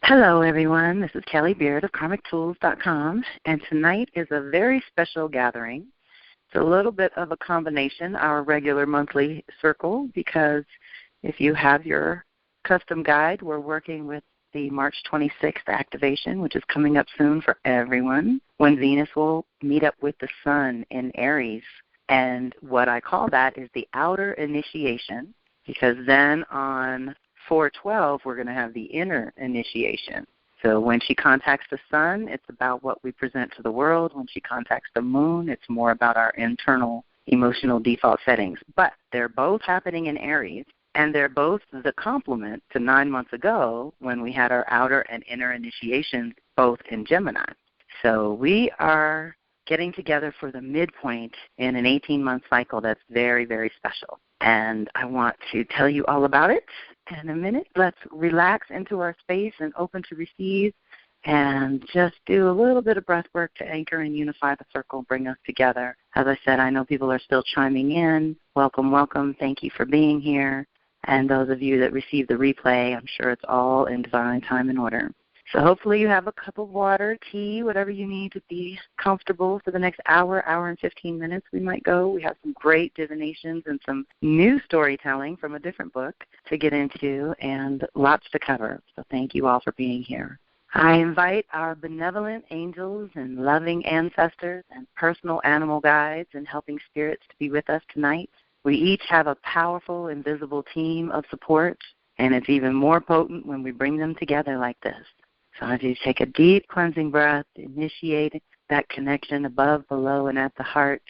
Hello, everyone. This is Kelly Beard of KarmicTools.com, and tonight is a very special gathering. It's a little bit of a combination, our regular monthly circle, because if you have your custom guide, we're working with the March 26th activation, which is coming up soon for everyone, when Venus will meet up with the Sun in Aries. And what I call that is the outer initiation, because then on 4/12, we're going to have the inner initiation. So when she contacts the Sun, it's about what we present to the world. When she contacts the Moon, it's more about our internal emotional default settings. But they're both happening in Aries, and they're both the complement to 9 months ago when we had our outer and inner initiations both in Gemini. So we are getting together for the midpoint in an 18-month cycle that's very, very special. And I want to tell you all about it in a minute. Let's relax into our space and open to receive and just do a little bit of breath work to anchor and unify the circle, bring us together. As I said, I know people are still chiming in. Welcome, welcome. Thank you for being here. And those of you that receive the replay, I'm sure it's all in divine time and order. So hopefully you have a cup of water, tea, whatever you need to be comfortable for the next hour and 15 minutes we might go. We have some great divinations and some new storytelling from a different book to get into and lots to cover. So thank you all for being here. I invite our benevolent angels and loving ancestors and personal animal guides and helping spirits to be with us tonight. We each have a powerful, invisible team of support, and it's even more potent when we bring them together like this. So as you take a deep cleansing breath, initiate that connection above, below, and at the heart,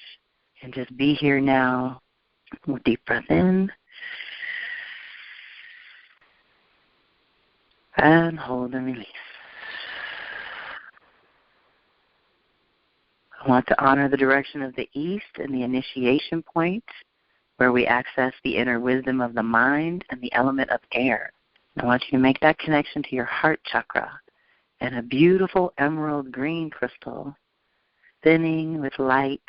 and just be here now. With deep breath in, and hold and release. I want to honor the direction of the east and the initiation point, where we access the inner wisdom of the mind and the element of air. I want you to make that connection to your heart chakra and a beautiful emerald green crystal, thinning with light,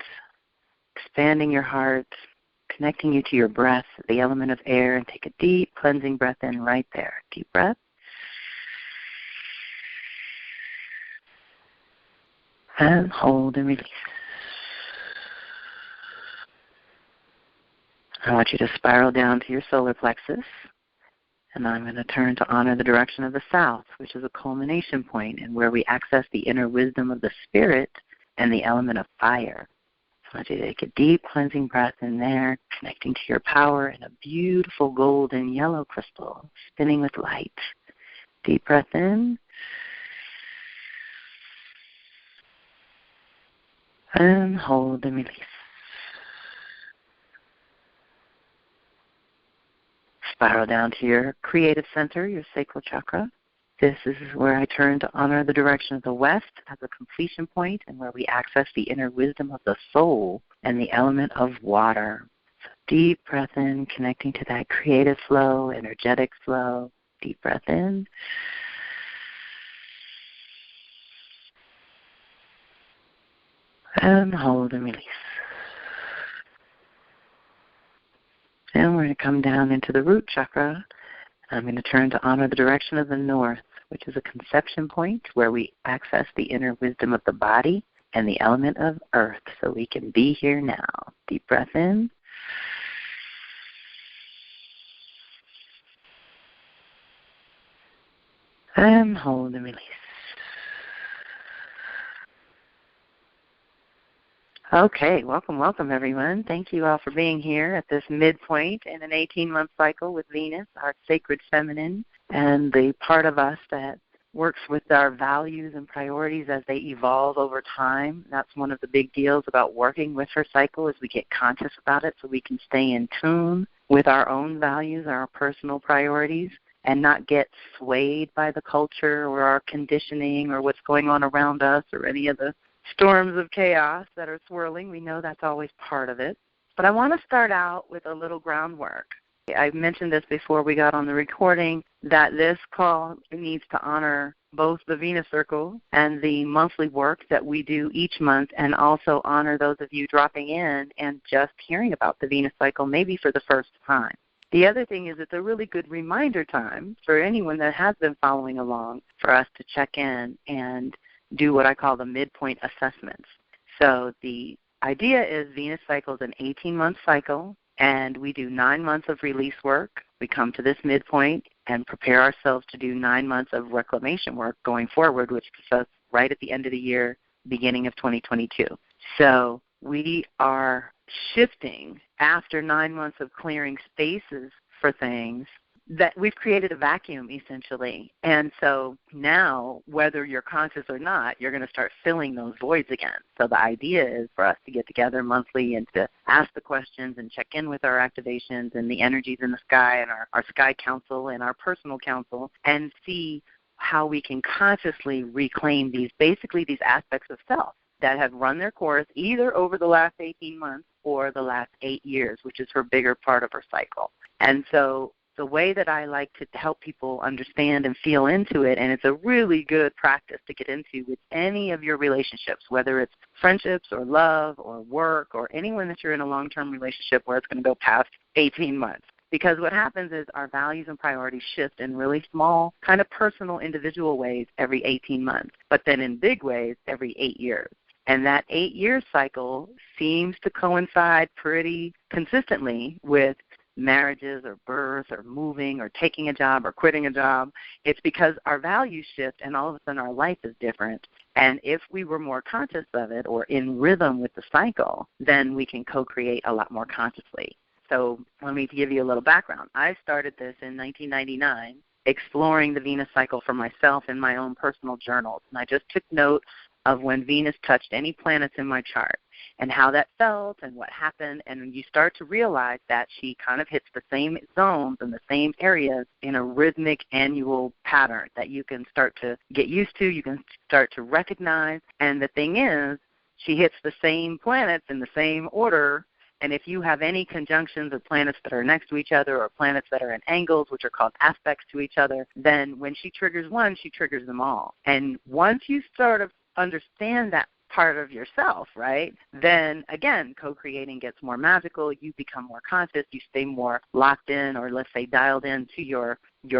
expanding your heart, connecting you to your breath, the element of air, and take a deep cleansing breath in right there. Deep breath. And hold and release. I want you to spiral down to your solar plexus. And I'm going to turn to honor the direction of the south, which is a culmination point and where we access the inner wisdom of the spirit and the element of fire. So I want you to take a deep cleansing breath in there, connecting to your power in a beautiful golden yellow crystal, spinning with light. Deep breath in. And hold and release. Spiral down to your creative center, your Sacral Chakra. This is where I turn to honor the direction of the west as a completion point and where we access the inner wisdom of the soul and the element of water. So deep breath in, connecting to that creative flow, energetic flow. Deep breath in. And hold and release. And we're going to come down into the root chakra. I'm going to turn to honor the direction of the north, which is a conception point where we access the inner wisdom of the body and the element of earth so we can be here now. Deep breath in. And hold and release. Okay, welcome, everyone. Thank you all for being here at this midpoint in an 18-month cycle with Venus, our sacred feminine, and the part of us that works with our values and priorities as they evolve over time. That's one of the big deals about working with her cycle is we get conscious about it so we can stay in tune with our own values, our personal priorities, and not get swayed by the culture or our conditioning or what's going on around us or any of the storms of chaos that are swirling. We know that's always part of it. But I want to start out with a little groundwork. I mentioned this before we got on the recording, that this call needs to honor both the Venus Circle and the monthly work that we do each month, and also honor those of you dropping in and just hearing about the Venus cycle maybe for the first time. The other thing is it's a really good reminder time for anyone that has been following along for us to check in and do what I call the midpoint assessments. So the idea is Venus cycles an 18-month cycle, and we do 9 months of release work. We come to this midpoint and prepare ourselves to do 9 months of reclamation work going forward, which puts us right at the end of the year, beginning of 2022. So we are shifting after 9 months of clearing spaces for things that we've created a vacuum essentially. And so now, whether you're conscious or not, you're going to start filling those voids again. So the idea is for us to get together monthly and to ask the questions and check in with our activations and the energies in the sky and our sky council and our personal council and see how we can consciously reclaim these aspects of self that have run their course either over the last 18 months or the last 8 years, which is her bigger part of her cycle. And so the way that I like to help people understand and feel into it, and it's a really good practice to get into with any of your relationships, whether it's friendships or love or work or anyone that you're in a long-term relationship where it's going to go past 18 months. Because what happens is our values and priorities shift in really small, kind of personal, individual ways every 18 months, but then in big ways every 8 years. And that 8-year cycle seems to coincide pretty consistently with marriages or birth or moving or taking a job or quitting a job. It's because our values shift and all of a sudden our life is different. And if we were more conscious of it or in rhythm with the cycle, then we can co-create a lot more consciously. So let me give you a little background. I started this in 1999, exploring the Venus cycle for myself in my own personal journals. And I just took note of when Venus touched any planets in my chart and how that felt and what happened. And you start to realize that she kind of hits the same zones and the same areas in a rhythmic annual pattern that you can start to get used to, you can start to recognize. And the thing is, she hits the same planets in the same order. And if you have any conjunctions of planets that are next to each other or planets that are in angles, which are called aspects to each other, then when she triggers one, she triggers them all. And once you sort of understand that part of yourself, right, then, again, co-creating gets more magical. You become more conscious. You stay more locked in or, let's say, dialed into your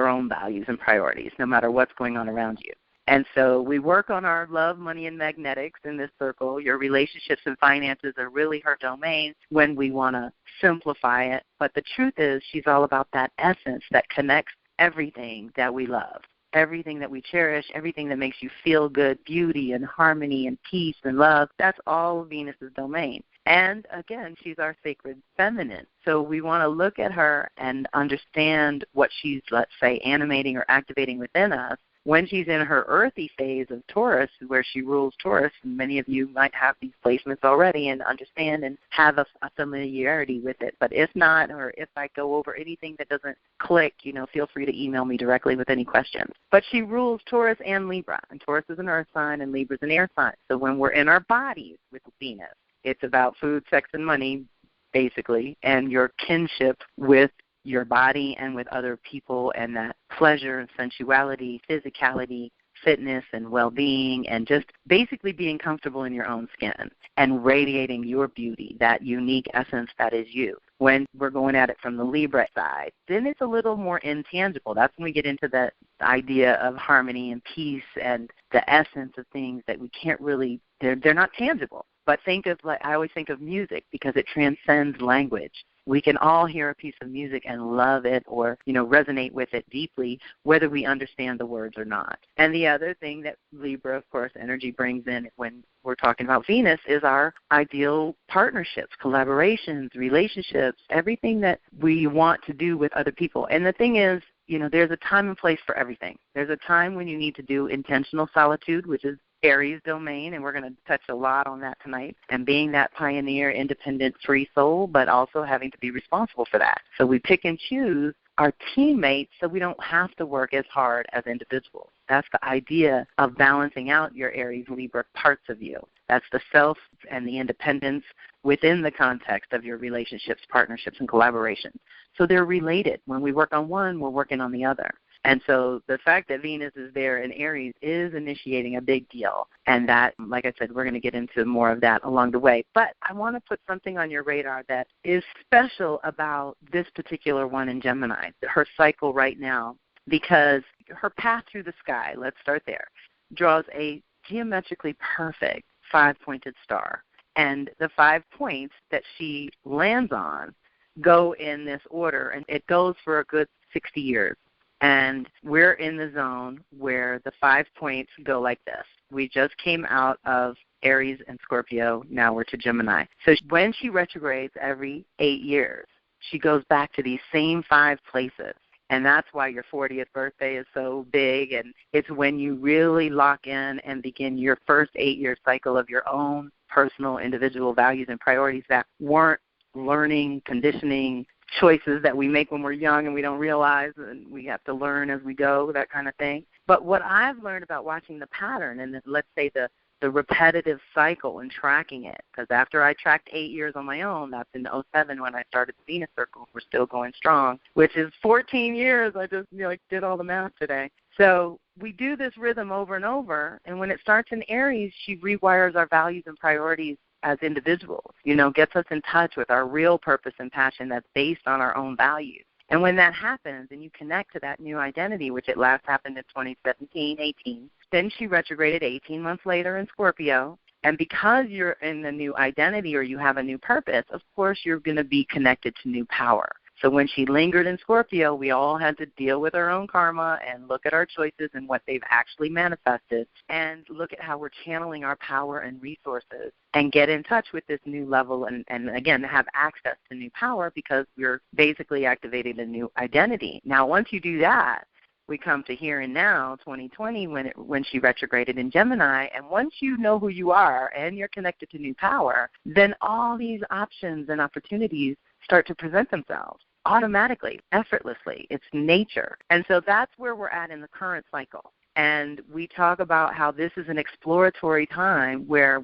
own values and priorities, no matter what's going on around you. And so we work on our love, money, and magnetics in this circle. Your relationships and finances are really her domain when we want to simplify it. But the truth is she's all about that essence that connects everything that we love, everything that we cherish, everything that makes you feel good, beauty and harmony and peace and love. That's all Venus's domain. And, again, she's our sacred feminine. So we want to look at her and understand what she's, let's say, animating or activating within us when she's in her earthy phase of Taurus, where she rules Taurus. And many of you might have these placements already and understand and have a familiarity with it. But if not, or if I go over anything that doesn't click, feel free to email me directly with any questions. But she rules Taurus and Libra. And Taurus is an earth sign and Libra is an air sign. So when we're in our bodies with Venus, it's about food, sex, and money, basically, and your kinship with your body and with other people, and that pleasure and sensuality, physicality, fitness and well-being, and just basically being comfortable in your own skin and radiating your beauty, that unique essence that is you. When we're going at it from the Libra side, then it's a little more intangible. That's when we get into the idea of harmony and peace and the essence of things that we can't really, they're not tangible. But I always think of music because it transcends language. We can all hear a piece of music and love it or, resonate with it deeply, whether we understand the words or not. And the other thing that Libra, of course, energy brings in when we're talking about Venus is our ideal partnerships, collaborations, relationships, everything that we want to do with other people. And the thing is, there's a time and place for everything. There's a time when you need to do intentional solitude, which is Aries domain, and we're going to touch a lot on that tonight, and being that pioneer, independent, free soul, but also having to be responsible for that. So we pick and choose our teammates so we don't have to work as hard as individuals. That's the idea of balancing out your Aries Libra parts of you. That's the self and the independence within the context of your relationships, partnerships, and collaborations. So they're related. When we work on one, we're working on the other. And so the fact that Venus is there in Aries is initiating a big deal. And that, like I said, we're going to get into more of that along the way. But I want to put something on your radar that is special about this particular one in Gemini, her cycle right now, because her path through the sky, let's start there, draws a geometrically perfect 5-pointed star. And the 5 points that she lands on go in this order, and it goes for a good 60 years. And we're in the zone where the 5 points go like this. We just came out of Aries and Scorpio. Now we're to Gemini. So when she retrogrades every 8 years, she goes back to these same 5 places. And that's why your 40th birthday is so big. And it's when you really lock in and begin your first 8-year cycle of your own personal, individual values and priorities that weren't learning, conditioning, choices that we make when we're young and we don't realize, and we have to learn as we go, that kind of thing. But what I've learned about watching the pattern and let's say the repetitive cycle and tracking it, because after I tracked 8 years on my own, that's in 2007 when I started the Venus Circle. We're still going strong, which is 14 years. I just did all the math today. So we do this rhythm over and over, and when it starts in Aries, she rewires our values and priorities as individuals, gets us in touch with our real purpose and passion that's based on our own values. And when that happens and you connect to that new identity, which it last happened in 2017, 18, then she retrograded 18 months later in Scorpio. And because you're in the new identity or you have a new purpose, of course you're going to be connected to new power. So when she lingered in Scorpio, we all had to deal with our own karma and look at our choices and what they've actually manifested and look at how we're channeling our power and resources and get in touch with this new level and again, have access to new power because we're basically activating a new identity. Now, once you do that, we come to here and now, 2020, when she retrograded in Gemini, and once you know who you are and you're connected to new power, then all these options and opportunities start to present themselves automatically, effortlessly. It's nature. And so that's where we're at in the current cycle. And we talk about how this is an exploratory time where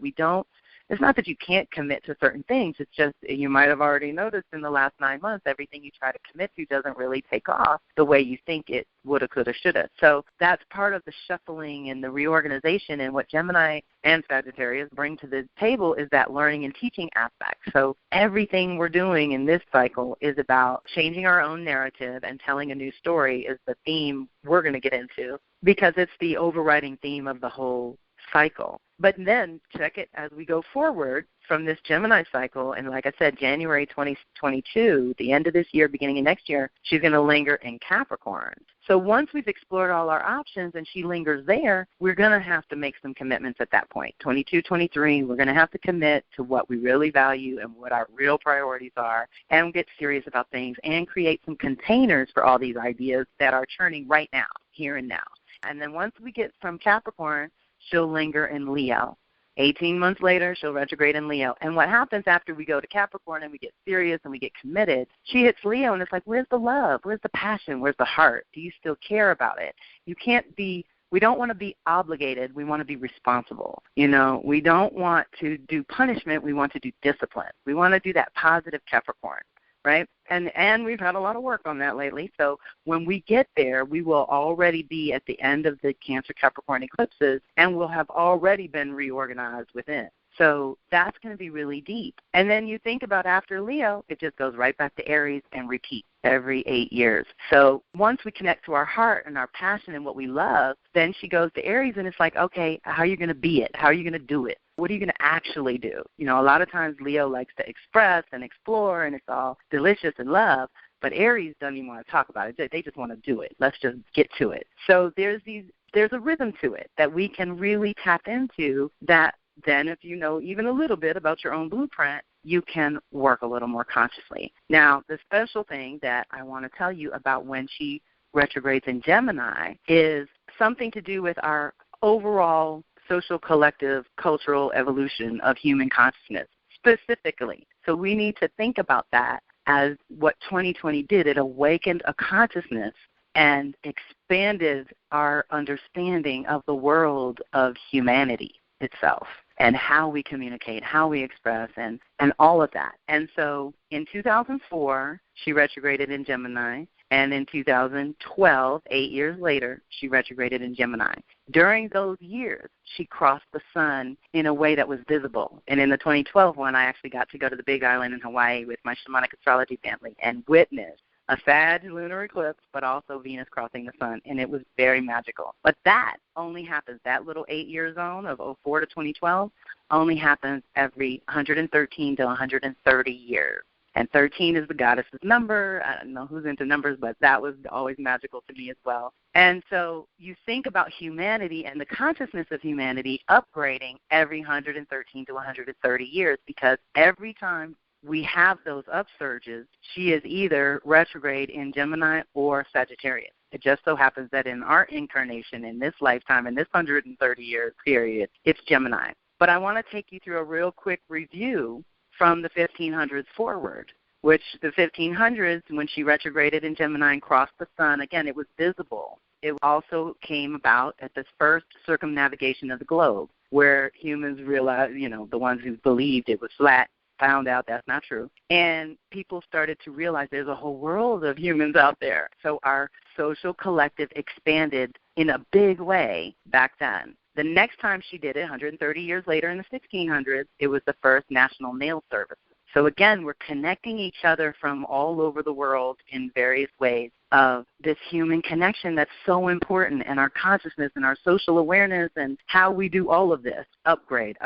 it's not that you can't commit to certain things. It's just you might have already noticed in the last 9 months, everything you try to commit to doesn't really take off the way you think it woulda, coulda, shoulda. So that's part of the shuffling and the reorganization, and what Gemini and Sagittarius bring to the table is that learning and teaching aspect. So everything we're doing in this cycle is about changing our own narrative and telling a new story is the theme we're going to get into because it's the overriding theme of the whole cycle. But then check it as we go forward from this Gemini cycle, and like I said, January 2022, the end of this year, beginning of next year, she's going to linger in Capricorn. So once we've explored all our options and she lingers there, we're going to have to make some commitments at that point. 22, 23, we're going to have to commit to what we really value and what our real priorities are and get serious about things and create some containers for all these ideas that are churning right now, here and now. And then once we get from Capricorn, she'll linger in Leo. 18 months later, she'll retrograde in Leo. And what happens after we go to Capricorn and we get serious and we get committed, she hits Leo, and it's like, where's the love? Where's the passion? Where's the heart? Do you still care about it? We don't want to be obligated. We want to be responsible. We don't want to do punishment. We want to do discipline. We want to do that positive Capricorn, right? And we've had a lot of work on that lately. So when we get there, we will already be at the end of the Cancer Capricorn eclipses, and we'll have already been reorganized within. So that's going to be really deep. And then you think about after Leo, it just goes right back to Aries and repeat every 8 years. So once we connect to our heart and our passion and what we love, then she goes to Aries, and it's like, okay, how are you going to be it? How are you going to do it? What are you going to actually do? A lot of times Leo likes to express and explore, and it's all delicious and love, but Aries doesn't even want to talk about it. They just want to do it. Let's just get to it. So there's a rhythm to it that we can really tap into that then if you know even a little bit about your own blueprint, you can work a little more consciously. Now, the special thing that I want to tell you about when she retrogrades in Gemini is something to do with our overall social, collective, cultural evolution of human consciousness specifically. So we need to think about that as what 2020 did. It awakened a consciousness and expanded our understanding of the world of humanity itself and how we communicate, how we express, and all of that. And so in 2004, she retrograded in Gemini, And in 2012, 8 years later, she retrograded in Gemini. During those years, she crossed the sun in a way that was visible. And in the 2012 one, I actually got to go to the Big Island in Hawaii with my shamanic astrology family and witness a Sag lunar eclipse, but also Venus crossing the sun, and it was very magical. But that only happens, that little 8-year zone of 04 to 2012 only happens every 113 to 130 years. And 13 is the goddess's number. I don't know who's into numbers, but that was always magical to me as well. And so you think about humanity and the consciousness of humanity upgrading every 113 to 130 years, because every time we have those upsurges, she is either retrograde in Gemini or Sagittarius. It just so happens that in our incarnation, in this lifetime, in this 130-year period, it's Gemini. But I want to take you through a real quick review from the 1500s forward, which the 1500s, when she retrograded in Gemini and crossed the sun, again, it was visible. It also came about at this first circumnavigation of the globe, where humans realized, the ones who believed it was flat, found out that's not true. And people started to realize there's a whole world of humans out there. So our social collective expanded in a big way back then. The next time she did it, 130 years later in the 1600s, it was the first national mail service. So again, we're connecting each other from all over the world in various ways of this human connection that's so important, and our consciousness and our social awareness and how we do all of this. Upgrade.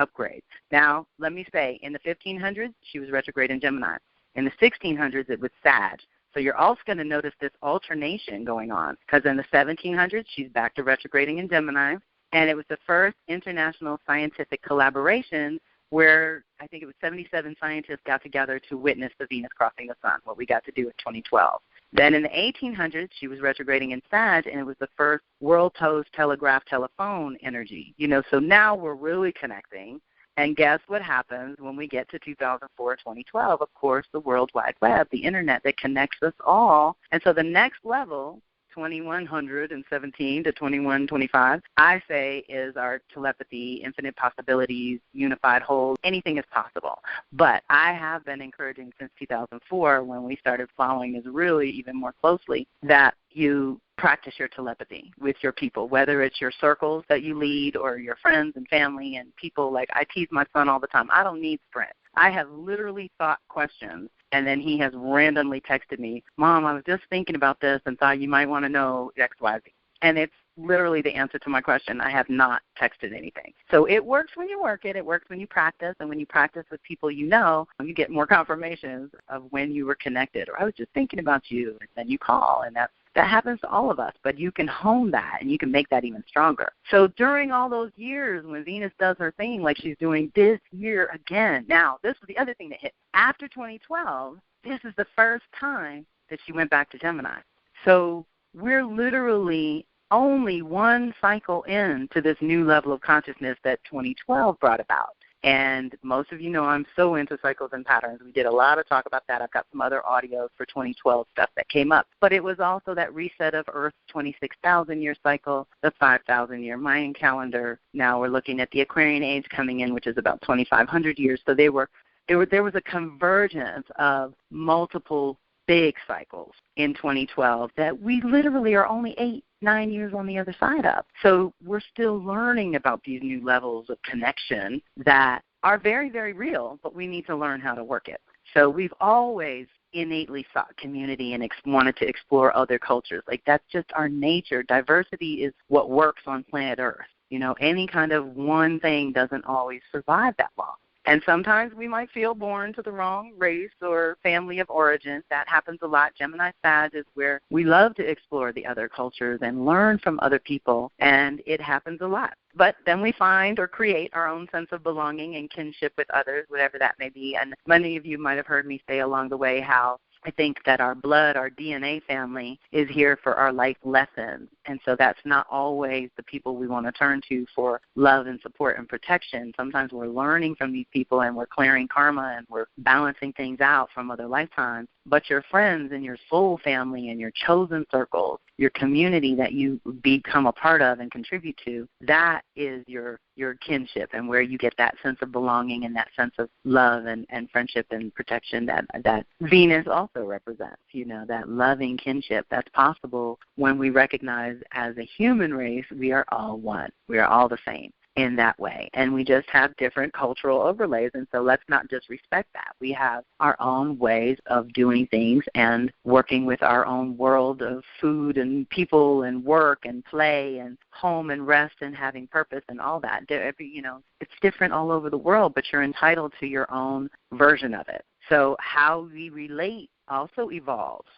Now, let me say, in the 1500s, she was retrograde in Gemini. In the 1600s, it was Sag. So you're also going to notice this alternation going on, because in the 1700s, she's back to retrograding in Gemini. And it was the first international scientific collaboration where I think it was 77 scientists got together to witness the Venus crossing the sun, what we got to do in 2012. Then in the 1800s, she was retrograding in Sag, and it was the first world post telegraph telephone energy. So now we're really connecting. And guess what happens when we get to 2004, 2012? Of course, the World Wide Web, the Internet that connects us all. And so the next level, 2117 to 2125, I say, is our telepathy, infinite possibilities, unified whole. Anything is possible. But I have been encouraging since 2004, when we started following this really even more closely, that you practice your telepathy with your people, whether it's your circles that you lead or your friends and family and people. Like, I tease my son all the time. I don't need sprints. I have literally thought questions, and then he has randomly texted me, Mom, I was just thinking about this and thought you might want to know X, Y, Z. And it's literally the answer to my question. I have not texted anything. So it works when you work it. It works when you practice. And when you practice with people you get more confirmations of when you were connected. Or I was just thinking about you, and then you call, and that happens to all of us, but you can hone that, and you can make that even stronger. So during all those years when Venus does her thing, like she's doing this year again. Now, this was the other thing that hit. After 2012, this is the first time that she went back to Gemini. So we're literally only one cycle into this new level of consciousness that 2012 brought about. And most of you know I'm so into cycles and patterns. We did a lot of talk about that. I've got some other audios for 2012 stuff that came up. But it was also that reset of Earth's 26,000-year cycle, the 5,000-year Mayan calendar. Now we're looking at the Aquarian age coming in, which is about 2,500 years. So there was a convergence of multiple big cycles in 2012 that we literally are only 8-9 years on the other side of. So we're still learning about these new levels of connection that are very, very real, but we need to learn how to work it. So we've always innately sought community and wanted to explore other cultures. Like, that's just our nature. Diversity is what works on planet Earth. Any kind of one thing doesn't always survive that long. And sometimes we might feel born to the wrong race or family of origin. That happens a lot. Gemini Sag is where we love to explore the other cultures and learn from other people, and it happens a lot. But then we find or create our own sense of belonging and kinship with others, whatever that may be. And many of you might have heard me say along the way how I think that our blood, our DNA family is here for our life lessons. And so that's not always the people we want to turn to for love and support and protection. Sometimes we're learning from these people and we're clearing karma and we're balancing things out from other lifetimes. But your friends and your soul family and your chosen circles, your community that you become a part of and contribute to, that is your your kinship and where you get that sense of belonging and that sense of love and friendship and protection that Venus also represents, that loving kinship that's possible when we recognize as a human race we are all one. We are all the same in that way. And we just have different cultural overlays, and so let's not just respect that. We have our own ways of doing things and working with our own world of food and people and work and play and home and rest and having purpose and all that. It's different all over the world, but you're entitled to your own version of it. So how we relate also evolves,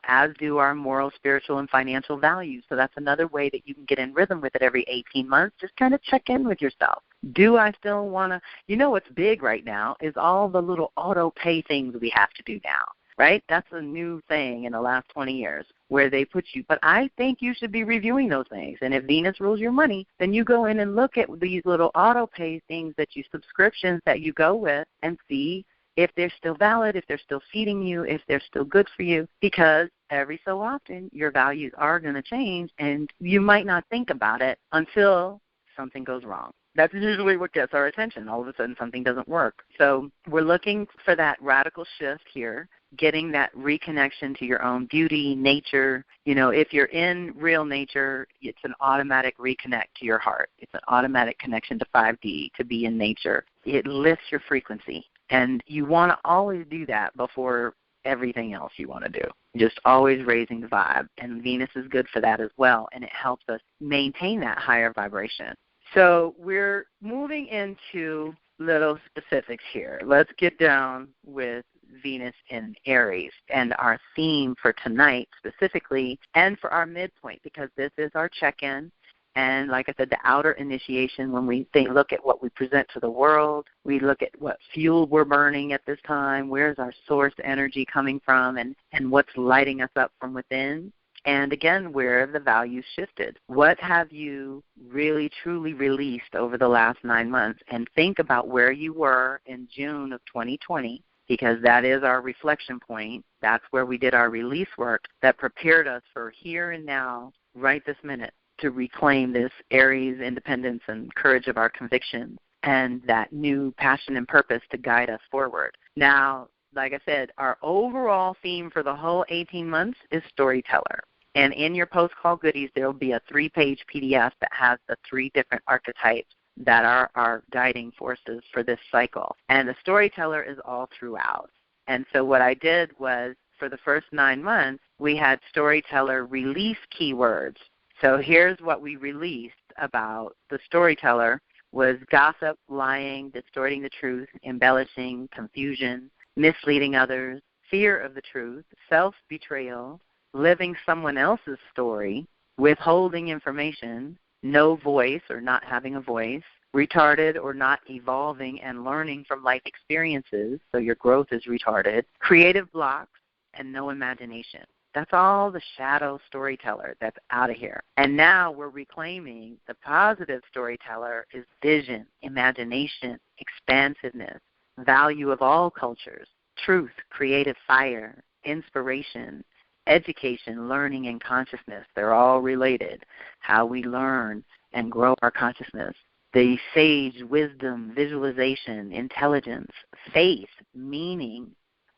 as do our moral, spiritual, and financial values. So that's another way that you can get in rhythm with it every 18 months. Just kind of check in with yourself. Do I still want to, what's big right now is all the little auto pay things we have to do now, right? That's a new thing in the last 20 years where they put you. But I think you should be reviewing those things. And if Venus rules your money, then you go in and look at these little auto pay things subscriptions that you go with and see if they're still valid, if they're still feeding you, if they're still good for you, because every so often your values are going to change, and you might not think about it until something goes wrong. That's usually what gets our attention. All of a sudden something doesn't work. So we're looking for that radical shift here, getting that reconnection to your own beauty, nature. If you're in real nature, it's an automatic reconnect to your heart. It's an automatic connection to 5D, to be in nature. It lifts your frequency. And you want to always do that before everything else you want to do. Just always raising the vibe. And Venus is good for that as well, and it helps us maintain that higher vibration. So we're moving into little specifics here. Let's get down with Venus in Aries and our theme for tonight specifically, and for our midpoint, because this is our check-in. And like I said, the outer initiation, when we look at what we present to the world, we look at what fuel we're burning at this time, where's our source energy coming from, and what's lighting us up from within. And again, where have the values shifted? What have you really, truly released over the last 9 months? And think about where you were in June of 2020, because that is our reflection point. That's where we did our release work that prepared us for here and now, right this minute, to reclaim this Aries independence and courage of our convictions and that new passion and purpose to guide us forward. Now, like I said, our overall theme for the whole 18 months is Storyteller. And in your post-call goodies, there will be a 3-page PDF that has the 3 different archetypes that are our guiding forces for this cycle. And the Storyteller is all throughout. And so what I did was, for the first 9 months, we had Storyteller release keywords. So here's what we released about the Storyteller was gossip, lying, distorting the truth, embellishing, confusion, misleading others, fear of the truth, self-betrayal, living someone else's story, withholding information, no voice or not having a voice, retarded or not evolving and learning from life experiences, so your growth is retarded, creative blocks, and no imagination. That's all the shadow storyteller that's out of here. And now we're reclaiming the positive storyteller is vision, imagination, expansiveness, value of all cultures, truth, creative fire, inspiration, education, learning, and consciousness. They're all related. How we learn and grow our consciousness. The sage, wisdom, visualization, intelligence, faith, meaning,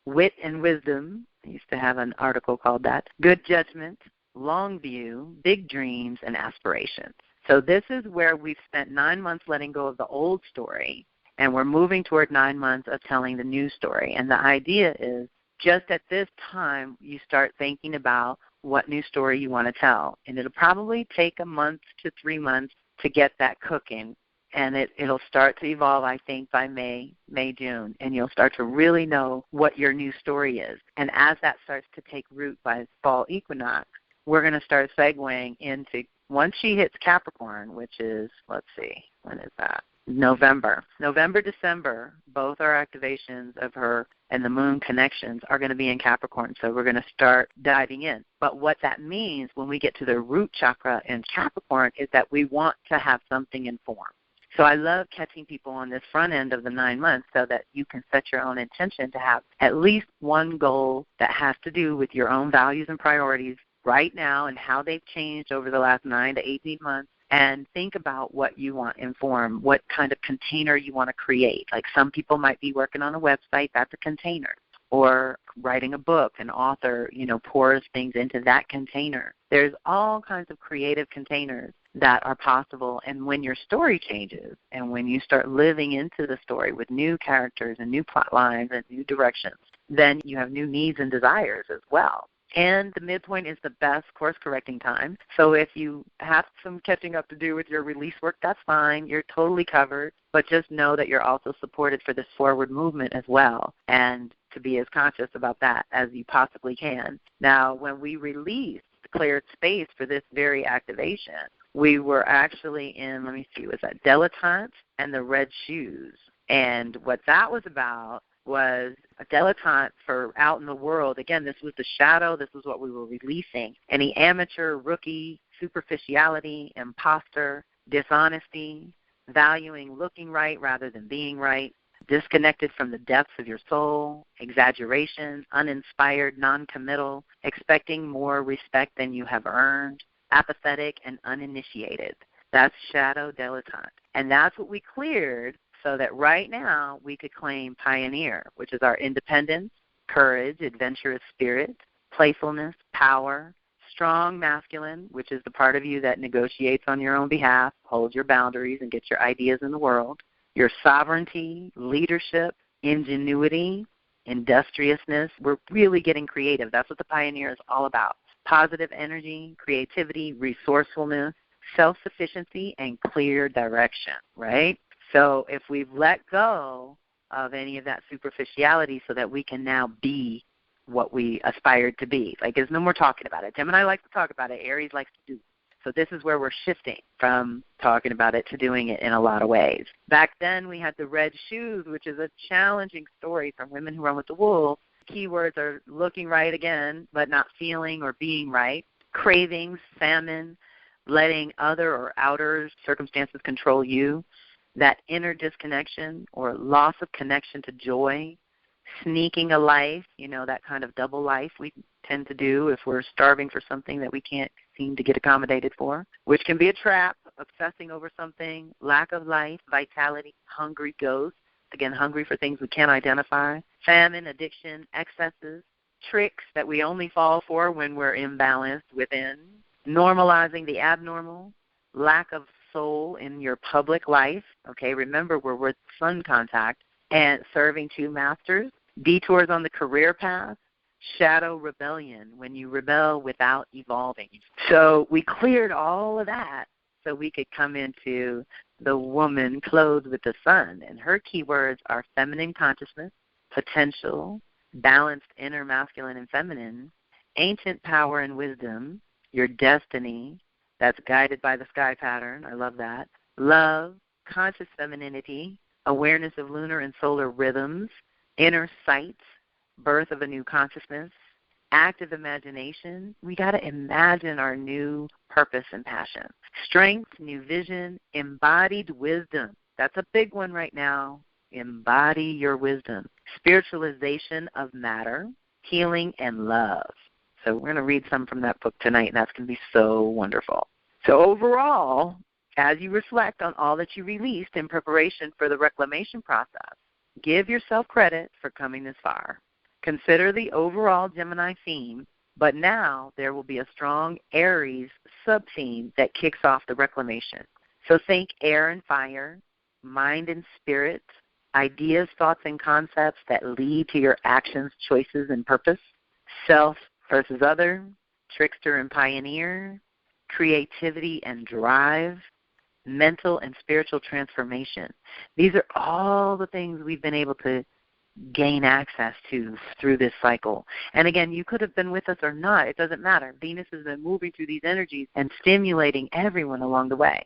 wit and wisdom. I used to have an article called that. Good judgment, long view, big dreams, and aspirations. So this is where we've spent 9 months letting go of the old story, and we're moving toward 9 months of telling the new story. And the idea is just at this time you start thinking about what new story you want to tell. And it'll probably take a month to 3 months to get that cooking. And it'll start to evolve, I think, by May, June. And you'll start to really know what your new story is. And as that starts to take root by fall equinox, we're going to start segueing into, once she hits Capricorn, which is, let's see, when is that? November, December, both our activations of her and the moon connections are going to be in Capricorn. So we're going to start diving in. But what that means when we get to the root chakra in Capricorn is that we want to have something informed. So I love catching people on this front end of the 9 months so that you can set your own intention to have at least one goal that has to do with your own values and priorities right now and how they've changed over the last 9 to 18 months, and think about what you want in form, what kind of container you want to create. Like some people might be working on a website, that's a container. Or writing a book, an author, pours things into that container. There's all kinds of creative containers that are possible. And when your story changes and when you start living into the story with new characters and new plot lines and new directions, then you have new needs and desires as well. And the midpoint is the best course-correcting time. So if you have some catching up to do with your release work, that's fine. You're totally covered. But just know that you're also supported for this forward movement as well, and to be as conscious about that as you possibly can. Now, when we released cleared space for this very activation, we were actually in, was that dilettante and the red shoes. And what that was about was a dilettante for out in the world. Again, this was the shadow. This was what we were releasing. Any amateur, rookie, superficiality, imposter, dishonesty, valuing looking right rather than being right, disconnected from the depths of your soul, exaggeration, uninspired, non-committal, expecting more respect than you have earned, apathetic, and uninitiated. That's shadow dilettante. And that's what we cleared so that right now we could claim pioneer, which is our independence, courage, adventurous spirit, playfulness, power, strong masculine, which is the part of you that negotiates on your own behalf, holds your boundaries, and gets your ideas in the world, your sovereignty, leadership, ingenuity, industriousness. We're really getting creative. That's what the pioneer is all about. Positive energy, creativity, resourcefulness, self-sufficiency, and clear direction, right? So if we've let go of any of that superficiality so that we can now be what we aspired to be. Like there's no more talking about it. Gemini likes to talk about it. Aries likes to do it. So this is where we're shifting from talking about it to doing it in a lot of ways. Back then we had the red shoes, which is a challenging story from women who run with the wolves. Keywords are looking right again, but not feeling or being right. Cravings, famine, letting other or outer circumstances control you. That inner disconnection or loss of connection to joy, sneaking a life, that kind of double life we tend to do if we're starving for something that we can't seem to get accommodated for, which can be a trap, obsessing over something, lack of life, vitality, hungry ghosts, again, hungry for things we can't identify, famine, addiction, excesses, tricks that we only fall for when we're imbalanced within, normalizing the abnormal, lack of soul in your public life. Okay, remember we're with sun contact, and serving two masters, detours on the career path, shadow rebellion, when you rebel without evolving. So we cleared all of that so we could come into the woman clothed with the sun, and her keywords are feminine consciousness, potential, balanced inner masculine and feminine, ancient power and wisdom, your destiny, that's guided by the sky pattern. I love that. Love, conscious femininity, awareness of lunar and solar rhythms, inner sight, birth of a new consciousness, active imagination. We got to imagine our new purpose and passion. Strength, new vision, embodied wisdom. That's a big one right now. Embody your wisdom. Spiritualization of matter, healing, and love. So we're going to read some from that book tonight, and that's going to be so wonderful. So overall, as you reflect on all that you released in preparation for the reclamation process, give yourself credit for coming this far. Consider the overall Gemini theme, but now there will be a strong Aries sub-theme that kicks off the reclamation. So think air and fire, mind and spirit, ideas, thoughts, and concepts that lead to your actions, choices, and purpose, self versus other, trickster and pioneer, creativity and drive, mental and spiritual transformation. These are all the things we've been able to gain access to through this cycle. And again, you could have been with us or not. It doesn't matter. Venus has been moving through these energies and stimulating everyone along the way.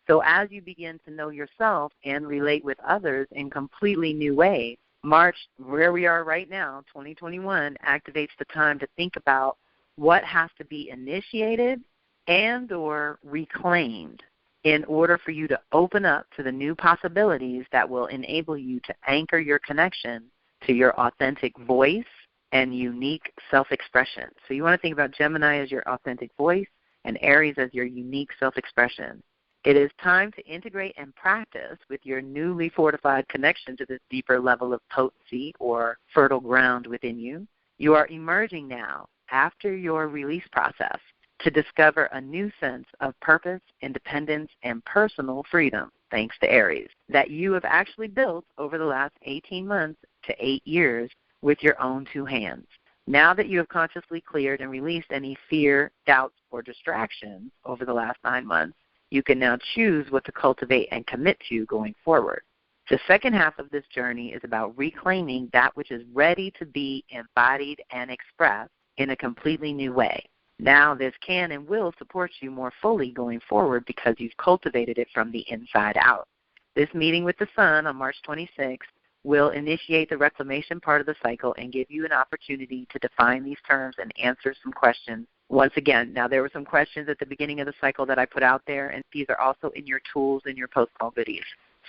So as you begin to know yourself and relate with others in completely new ways, March, where we are right now, 2021, activates the time to think about what has to be initiated and or reclaimed in order for you to open up to the new possibilities that will enable you to anchor your connection to your authentic voice and unique self-expression. So you want to think about Gemini as your authentic voice and Aries as your unique self-expression. It is time to integrate and practice with your newly fortified connection to this deeper level of potency or fertile ground within you. You are emerging now, after your release process, to discover a new sense of purpose, independence, and personal freedom, thanks to Aries, that you have actually built over the last 18 months to 8 years with your own 2 hands. Now that you have consciously cleared and released any fear, doubts, or distractions over the last 9 months, you can now choose what to cultivate and commit to going forward. The second half of this journey is about reclaiming that which is ready to be embodied and expressed in a completely new way. Now this can and will support you more fully going forward because you've cultivated it from the inside out. This meeting with the Sun on March 26th will initiate the reclamation part of the cycle and give you an opportunity to define these terms and answer some questions. Once again, now there were some questions at the beginning of the cycle that I put out there, and these are also in your tools and your post-call goodies.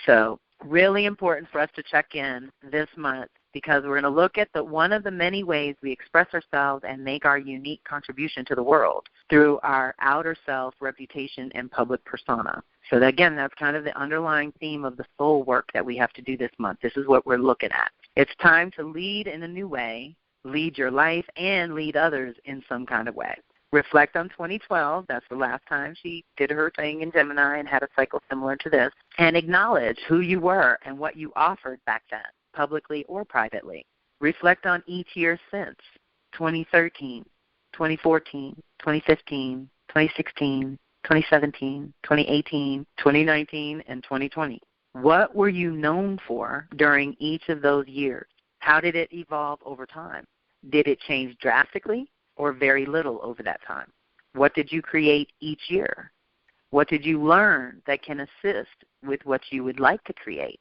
So really important for us to check in this month because we're going to look at one of the many ways we express ourselves and make our unique contribution to the world through our outer self, reputation, and public persona. So again, that's kind of the underlying theme of the soul work that we have to do this month. This is what we're looking at. It's time to lead in a new way, lead your life, and lead others in some kind of way. Reflect on 2012. That's the last time she did her thing in Gemini and had a cycle similar to this. And acknowledge who you were and what you offered back then, publicly or privately. Reflect on each year since 2013, 2014, 2015, 2016, 2017, 2018, 2019, and 2020. What were you known for during each of those years? How did it evolve over time? Did it change drastically or very little over that time? What did you create each year? What did you learn that can assist with what you would like to create?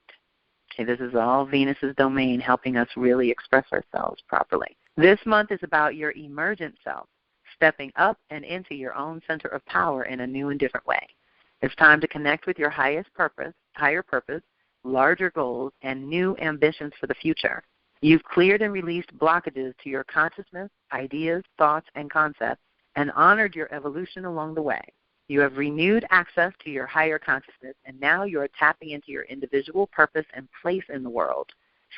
Okay, this is all Venus's domain, helping us really express ourselves properly. This month is about your emergent self, stepping up and into your own center of power in a new and different way. It's time to connect with your higher purpose, larger goals, and new ambitions for the future. You've cleared and released blockages to your consciousness, ideas, thoughts, and concepts, and honored your evolution along the way. You have renewed access to your higher consciousness, and now you are tapping into your individual purpose and place in the world.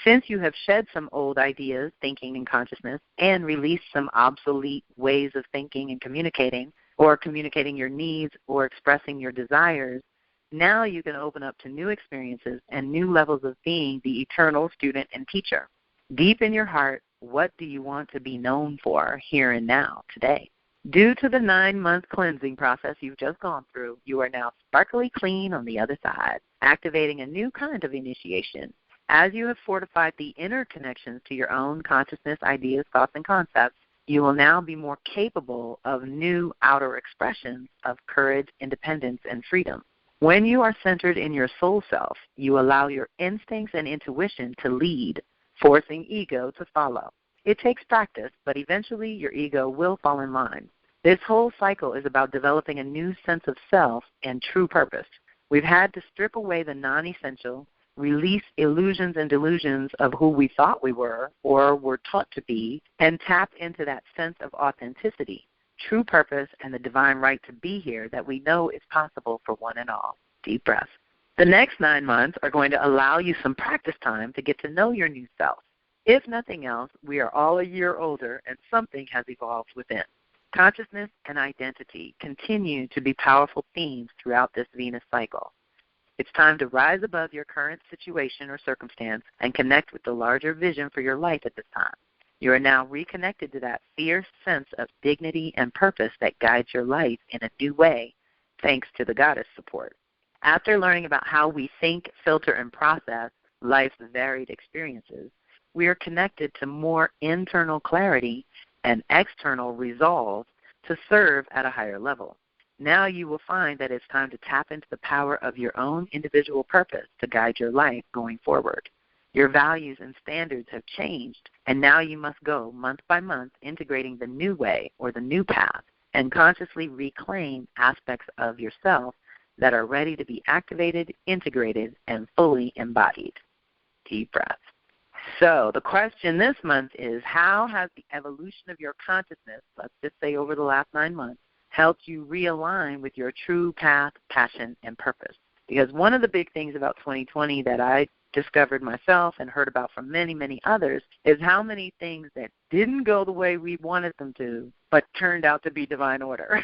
Since you have shed some old ideas, thinking, and consciousness, and released some obsolete ways of thinking and communicating, or communicating your needs or expressing your desires, now you can open up to new experiences and new levels of being the eternal student and teacher. Deep in your heart, what do you want to be known for here and now, today? Due to the 9-month cleansing process you've just gone through, you are now sparkly clean on the other side, activating a new kind of initiation. As you have fortified the inner connections to your own consciousness, ideas, thoughts, and concepts, you will now be more capable of new outer expressions of courage, independence, and freedom. When you are centered in your soul self, you allow your instincts and intuition to lead, forcing ego to follow. It takes practice, but eventually your ego will fall in line. This whole cycle is about developing a new sense of self and true purpose. We've had to strip away the non-essential, release illusions and delusions of who we thought we were or were taught to be, and tap into that sense of authenticity, true purpose, and the divine right to be here that we know is possible for one and all. Deep breath. The next 9 months are going to allow you some practice time to get to know your new self. If nothing else, we are all a year older and something has evolved within. Consciousness and identity continue to be powerful themes throughout this Venus cycle. It's time to rise above your current situation or circumstance and connect with the larger vision for your life at this time. You are now reconnected to that fierce sense of dignity and purpose that guides your life in a new way, thanks to the goddess support. After learning about how we think, filter, and process life's varied experiences, we are connected to more internal clarity and external resolve to serve at a higher level. Now you will find that it's time to tap into the power of your own individual purpose to guide your life going forward. Your values and standards have changed, and now you must go month by month integrating the new way or the new path and consciously reclaim aspects of yourself that are ready to be activated, integrated, and fully embodied. Deep breath. So the question this month is, how has the evolution of your consciousness, let's just say over the last 9 months, helps you realign with your true path, passion, and purpose. Because one of the big things about 2020 that I discovered myself and heard about from many, many others is how many things that didn't go the way we wanted them to, but turned out to be divine order.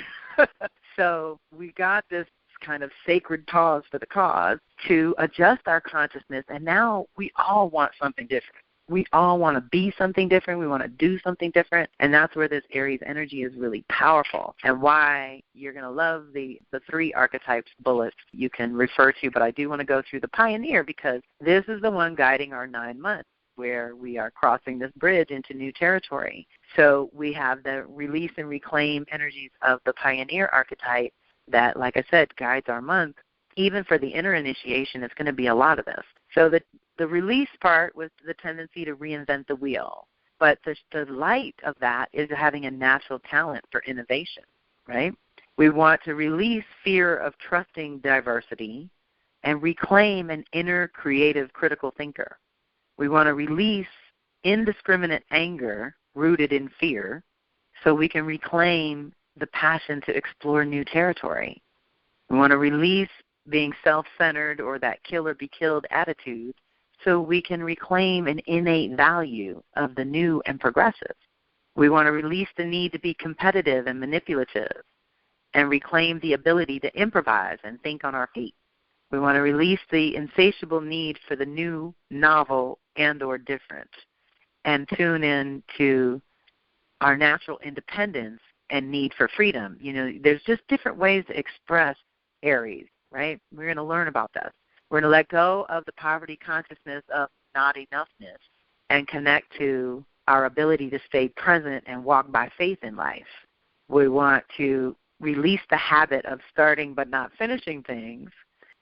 So we got this kind of sacred pause for the cause to adjust our consciousness, and now we all want something different. We all want to be something different. We want to do something different, and that's where this Aries energy is really powerful and why you're going to love the 3 archetypes bullets you can refer to, but I do want to go through the Pioneer because this is the one guiding our 9 months where we are crossing this bridge into new territory. So we have the release and reclaim energies of the Pioneer archetype that, like I said, guides our month. Even for the inner initiation, it's going to be a lot of this. So the release part was the tendency to reinvent the wheel. But the light of that is having a natural talent for innovation, right? We want to release fear of trusting diversity and reclaim an inner creative critical thinker. We want to release indiscriminate anger rooted in fear so we can reclaim the passion to explore new territory. We want to release being self-centered or that kill or be killed attitude so we can reclaim an innate value of the new and progressive. We want to release the need to be competitive and manipulative and reclaim the ability to improvise and think on our feet. We want to release the insatiable need for the new, novel, and or different and tune in to our natural independence and need for freedom. You know, there's just different ways to express Aries, right? We're going to learn about this. We're going to let go of the poverty consciousness of not enoughness and connect to our ability to stay present and walk by faith in life. We want to release the habit of starting but not finishing things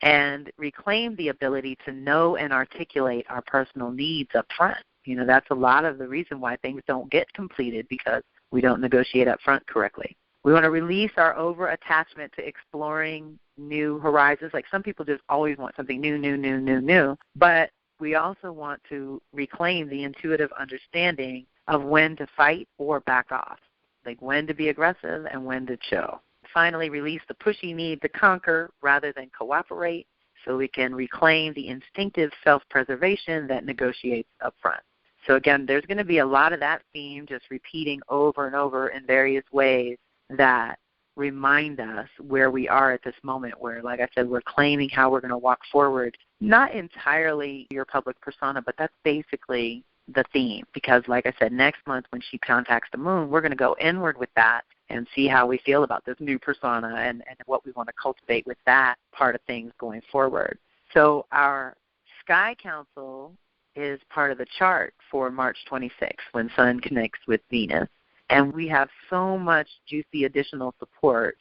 and reclaim the ability to know and articulate our personal needs up front. You know, that's a lot of the reason why things don't get completed because we don't negotiate up front correctly. We want to release our over-attachment to exploring new horizons. Like some people just always want something new. But we also want to reclaim the intuitive understanding of when to fight or back off, like when to be aggressive and when to chill. Finally, release the pushy need to conquer rather than cooperate so we can reclaim the instinctive self-preservation that negotiates up front. So again, there's going to be a lot of that theme just repeating over and over in various ways that remind us where we are at this moment where, like I said, we're claiming how we're going to walk forward. Not entirely your public persona, but that's basically the theme because, like I said, next month when she contacts the moon, we're going to go inward with that and see how we feel about this new persona and what we want to cultivate with that part of things going forward. So our Sky Council is part of the chart for March 26th when Sun connects with Venus. And we have so much juicy additional support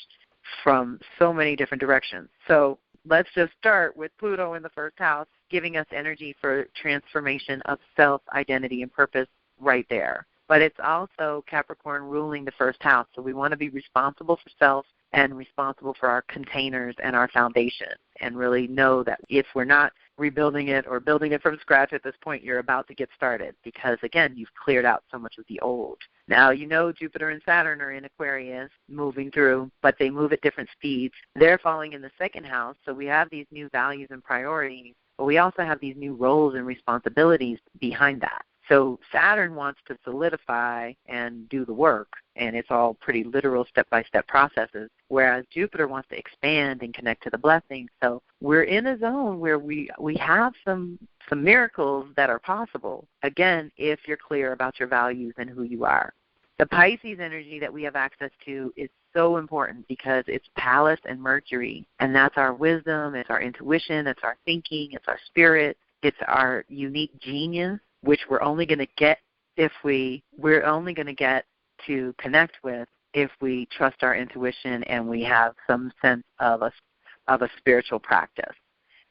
from so many different directions. So let's just start with Pluto in the first house, giving us energy for transformation of self, identity, and purpose right there. But it's also Capricorn ruling the first house. So we want to be responsible for self and responsible for our containers and our foundation and really know that if we're not rebuilding it or building it from scratch at this point, you're about to get started because, again, you've cleared out so much of the old. Now, you know Jupiter and Saturn are in Aquarius moving through, but they move at different speeds. They're falling in the second house, so we have these new values and priorities, but we also have these new roles and responsibilities behind that. So Saturn wants to solidify and do the work, and it's all pretty literal step-by-step processes, whereas Jupiter wants to expand and connect to the blessings. So we're in a zone where we have some miracles that are possible, again, if you're clear about your values and who you are. The Pisces energy that we have access to is so important because it's Pallas and Mercury, and that's our wisdom, it's our intuition, it's our thinking, it's our spirit, it's our unique genius, which we're only going to get to connect with if we trust our intuition and we have some sense of a spiritual practice,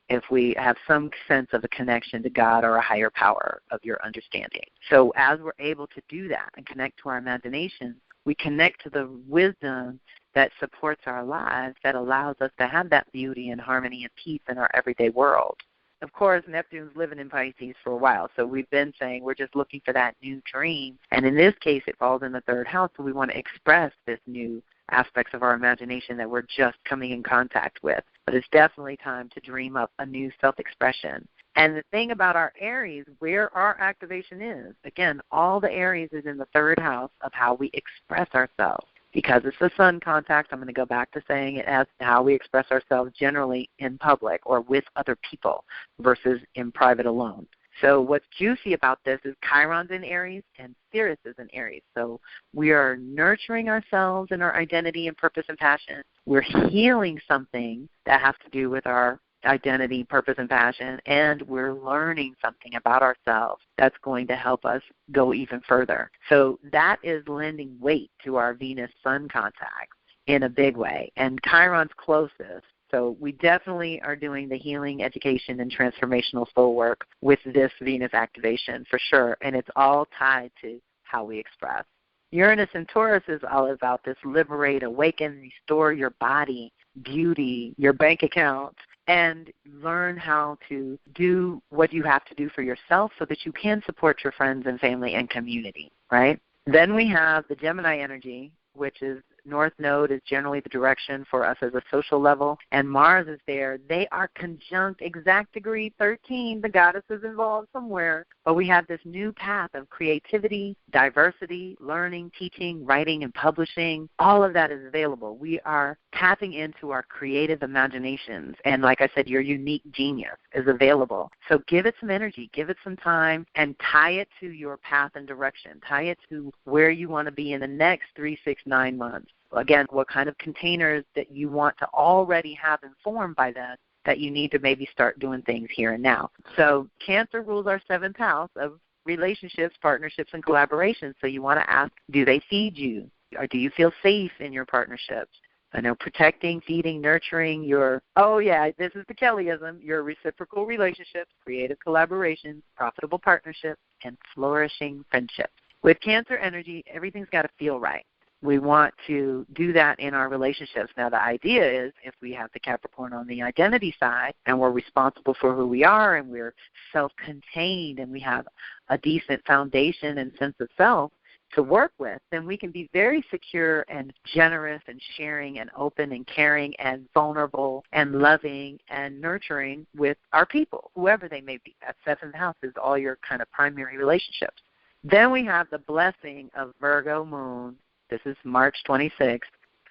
if we have some sense of a connection to God or a higher power of your understanding. So as we're able to do that and connect to our imagination, we connect to the wisdom that supports our lives, that allows us to have that beauty and harmony and peace in our everyday world. Of course, Neptune's living in Pisces for a while, so we've been saying we're just looking for that new dream. And in this case, it falls in the third house, so we want to express this new aspects of our imagination that we're just coming in contact with. But it's definitely time to dream up a new self-expression. And the thing about our Aries, where our activation is, again, all the Aries is in the third house of how we express ourselves. Because it's the sun contact, I'm going to go back to saying it as how we express ourselves generally in public or with other people versus in private alone. So what's juicy about this is Chiron's in Aries and Sirius is in Aries. So we are nurturing ourselves in our identity and purpose and passion. We're healing something that has to do with our identity, purpose, and passion, and we're learning something about ourselves that's going to help us go even further. So that is lending weight to our Venus-Sun contact in a big way, and Chiron's closest. So we definitely are doing the healing, education, and transformational soul work with this Venus activation for sure, and it's all tied to how we express. Uranus and Taurus is all about this liberate, awaken, restore your body, beauty, your bank account, and learn how to do what you have to do for yourself so that you can support your friends and family and community, right? Then we have the Gemini energy, which is North Node is generally the direction for us as a social level, and Mars is there. They are conjunct exact degree 13. The goddess is involved somewhere. But we have this new path of creativity, diversity, learning, teaching, writing, and publishing. All of that is available. We are tapping into our creative imaginations. And like I said, your unique genius is available. So give it some energy, give it some time, and tie it to your path and direction. Tie it to where you want to be in the next 3, 6, 9 months. Again, what kind of containers that you want to already have informed by that you need to maybe start doing things here and now. So Cancer rules our 7th house of relationships, partnerships, and collaborations. So you want to ask, do they feed you? Or do you feel safe in your partnerships? I know protecting, feeding, nurturing your, this is the Kellyism, your reciprocal relationships, creative collaborations, profitable partnerships, and flourishing friendships. With Cancer energy, everything's got to feel right. We want to do that in our relationships. Now, the idea is if we have the Capricorn on the identity side and we're responsible for who we are and we're self-contained and we have a decent foundation and sense of self to work with, then we can be very secure and generous and sharing and open and caring and vulnerable and loving and nurturing with our people, whoever they may be. That 7th house is all your kind of primary relationships. Then we have the blessing of Virgo moon. This is March 26th,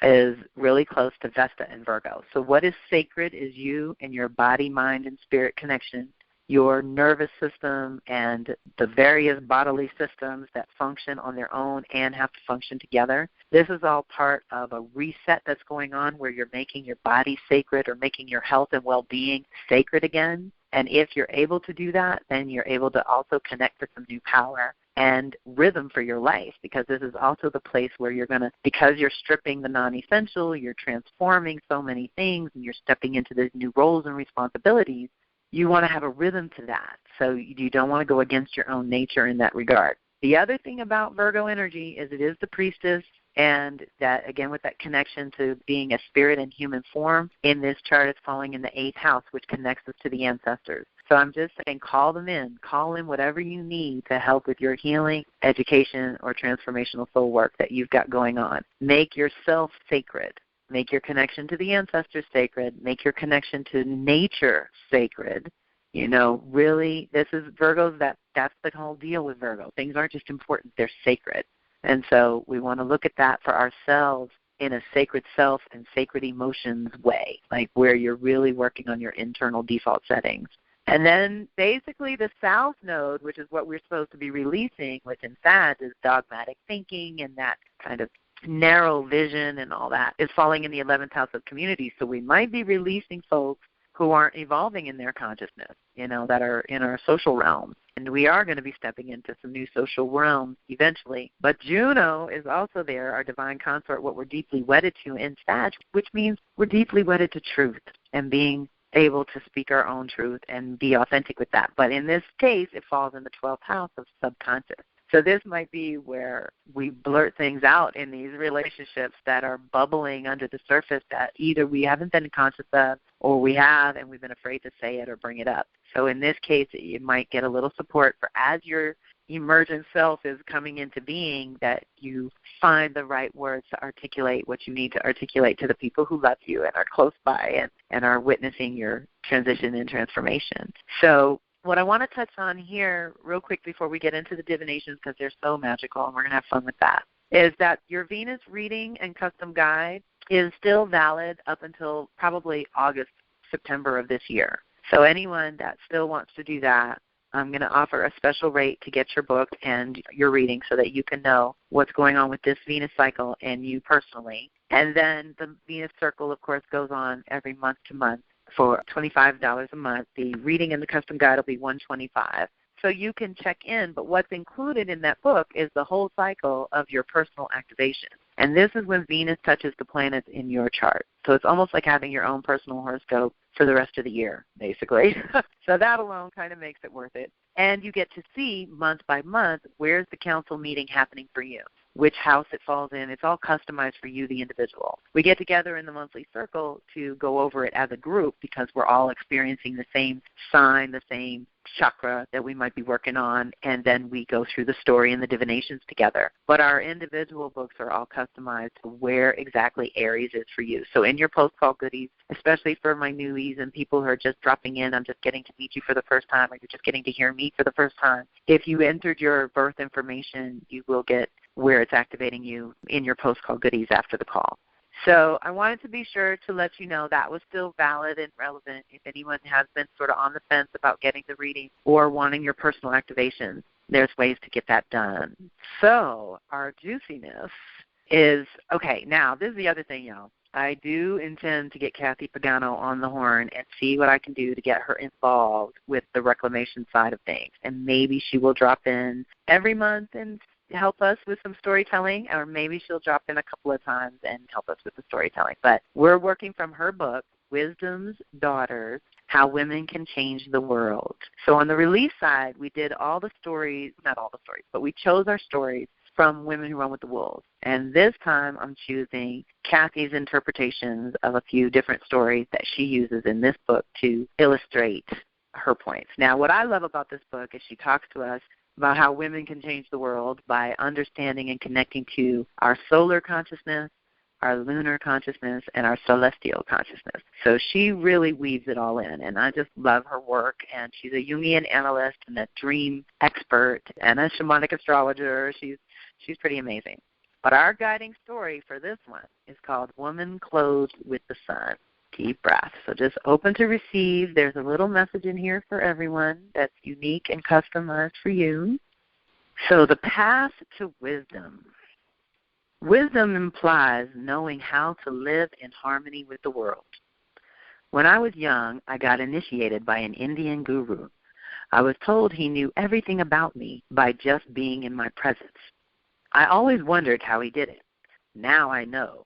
is really close to Vesta and Virgo. So what is sacred is you and your body, mind, and spirit connection, your nervous system and the various bodily systems that function on their own and have to function together. This is all part of a reset that's going on where you're making your body sacred or making your health and well-being sacred again. And if you're able to do that, then you're able to also connect to some new power and rhythm for your life, because this is also the place where you're going to, because you're stripping the non-essential, you're transforming so many things, and you're stepping into these new roles and responsibilities, you want to have a rhythm to that. So you don't want to go against your own nature in that regard. The other thing about Virgo energy is it is the priestess, and that, again, with that connection to being a spirit in human form, in this chart it's falling in the 8th house, which connects us to the ancestors. So I'm just saying, call them in. Call in whatever you need to help with your healing, education, or transformational soul work that you've got going on. Make yourself sacred. Make your connection to the ancestors sacred. Make your connection to nature sacred. You know, really, this is Virgos, that's the whole deal with Virgo. Things aren't just important, they're sacred. And so we want to look at that for ourselves in a sacred self and sacred emotions way, like where you're really working on your internal default settings. And then basically the South Node, which is what we're supposed to be releasing, which in Sag is dogmatic thinking and that kind of narrow vision and all that, is falling in the 11th house of community. So we might be releasing folks who aren't evolving in their consciousness, you know, that are in our social realm. And we are going to be stepping into some new social realms eventually. But Juno is also there, our divine consort, what we're deeply wedded to in Sag, which means we're deeply wedded to truth and being able to speak our own truth and be authentic with that. But in this case, it falls in the 12th house of subconscious. So this might be where we blurt things out in these relationships that are bubbling under the surface that either we haven't been conscious of or we have and we've been afraid to say it or bring it up. So in this case, you might get a little support for as you're emergent self is coming into being, that you find the right words to articulate what you need to articulate to the people who love you and are close by and are witnessing your transition and transformation. So what I want to touch on here real quick before we get into the divinations, because they're so magical and we're going to have fun with that, is that your Venus reading and custom guide is still valid up until probably August, September of this year. So anyone that still wants to do that, I'm going to offer a special rate to get your book and your reading so that you can know what's going on with this Venus cycle and you personally. And then the Venus Circle, of course, goes on every month to month for $25 a month. The reading and the custom guide will be $125. So you can check in, but what's included in that book is the whole cycle of your personal activation. And this is when Venus touches the planets in your chart. So it's almost like having your own personal horoscope for the rest of the year, basically. So that alone kind of makes it worth it. And you get to see month by month, where's the council meeting happening for you, which house it falls in. It's all customized for you, the individual. We get together in the monthly circle to go over it as a group because we're all experiencing the same sign, the same chakra that we might be working on, and then we go through the story and the divinations together. But our individual books are all customized to where exactly Aries is for you. So in your post-call goodies, especially for my newies and people who are just dropping in, I'm just getting to meet you for the first time, or you're just getting to hear me for the first time, if you entered your birth information, you will get where it's activating you in your post-call goodies after the call. So I wanted to be sure to let you know that was still valid and relevant if anyone has been sort of on the fence about getting the reading or wanting your personal activations. There's ways to get that done. So our juiciness is, okay, now this is the other thing, y'all. I do intend to get Kathy Pagano on the horn and see what I can do to get her involved with the reclamation side of things. And maybe she will drop in every month and help us with some storytelling, or maybe she'll drop in a couple of times and help us with the storytelling. But we're working from her book, Wisdom's Daughters, How Women Can Change the World. So on the release side, we did all the stories, not all the stories, but we chose our stories from Women Who Run with the Wolves. And this time I'm choosing Kathy's interpretations of a few different stories that she uses in this book to illustrate her points. Now, what I love about this book is she talks to us about how women can change the world by understanding and connecting to our solar consciousness, our lunar consciousness, and our celestial consciousness. So she really weaves it all in, and I just love her work. And she's a Jungian analyst and a dream expert and a shamanic astrologer. She's pretty amazing. But our guiding story for this one is called Woman Clothed with the Sun. Deep breath. So just open to receive. There's a little message in here for everyone that's unique and customized for you. So the path to wisdom. Wisdom implies knowing how to live in harmony with the world. When I was young, I got initiated by an Indian guru. I was told he knew everything about me by just being in my presence. I always wondered how he did it. Now I know.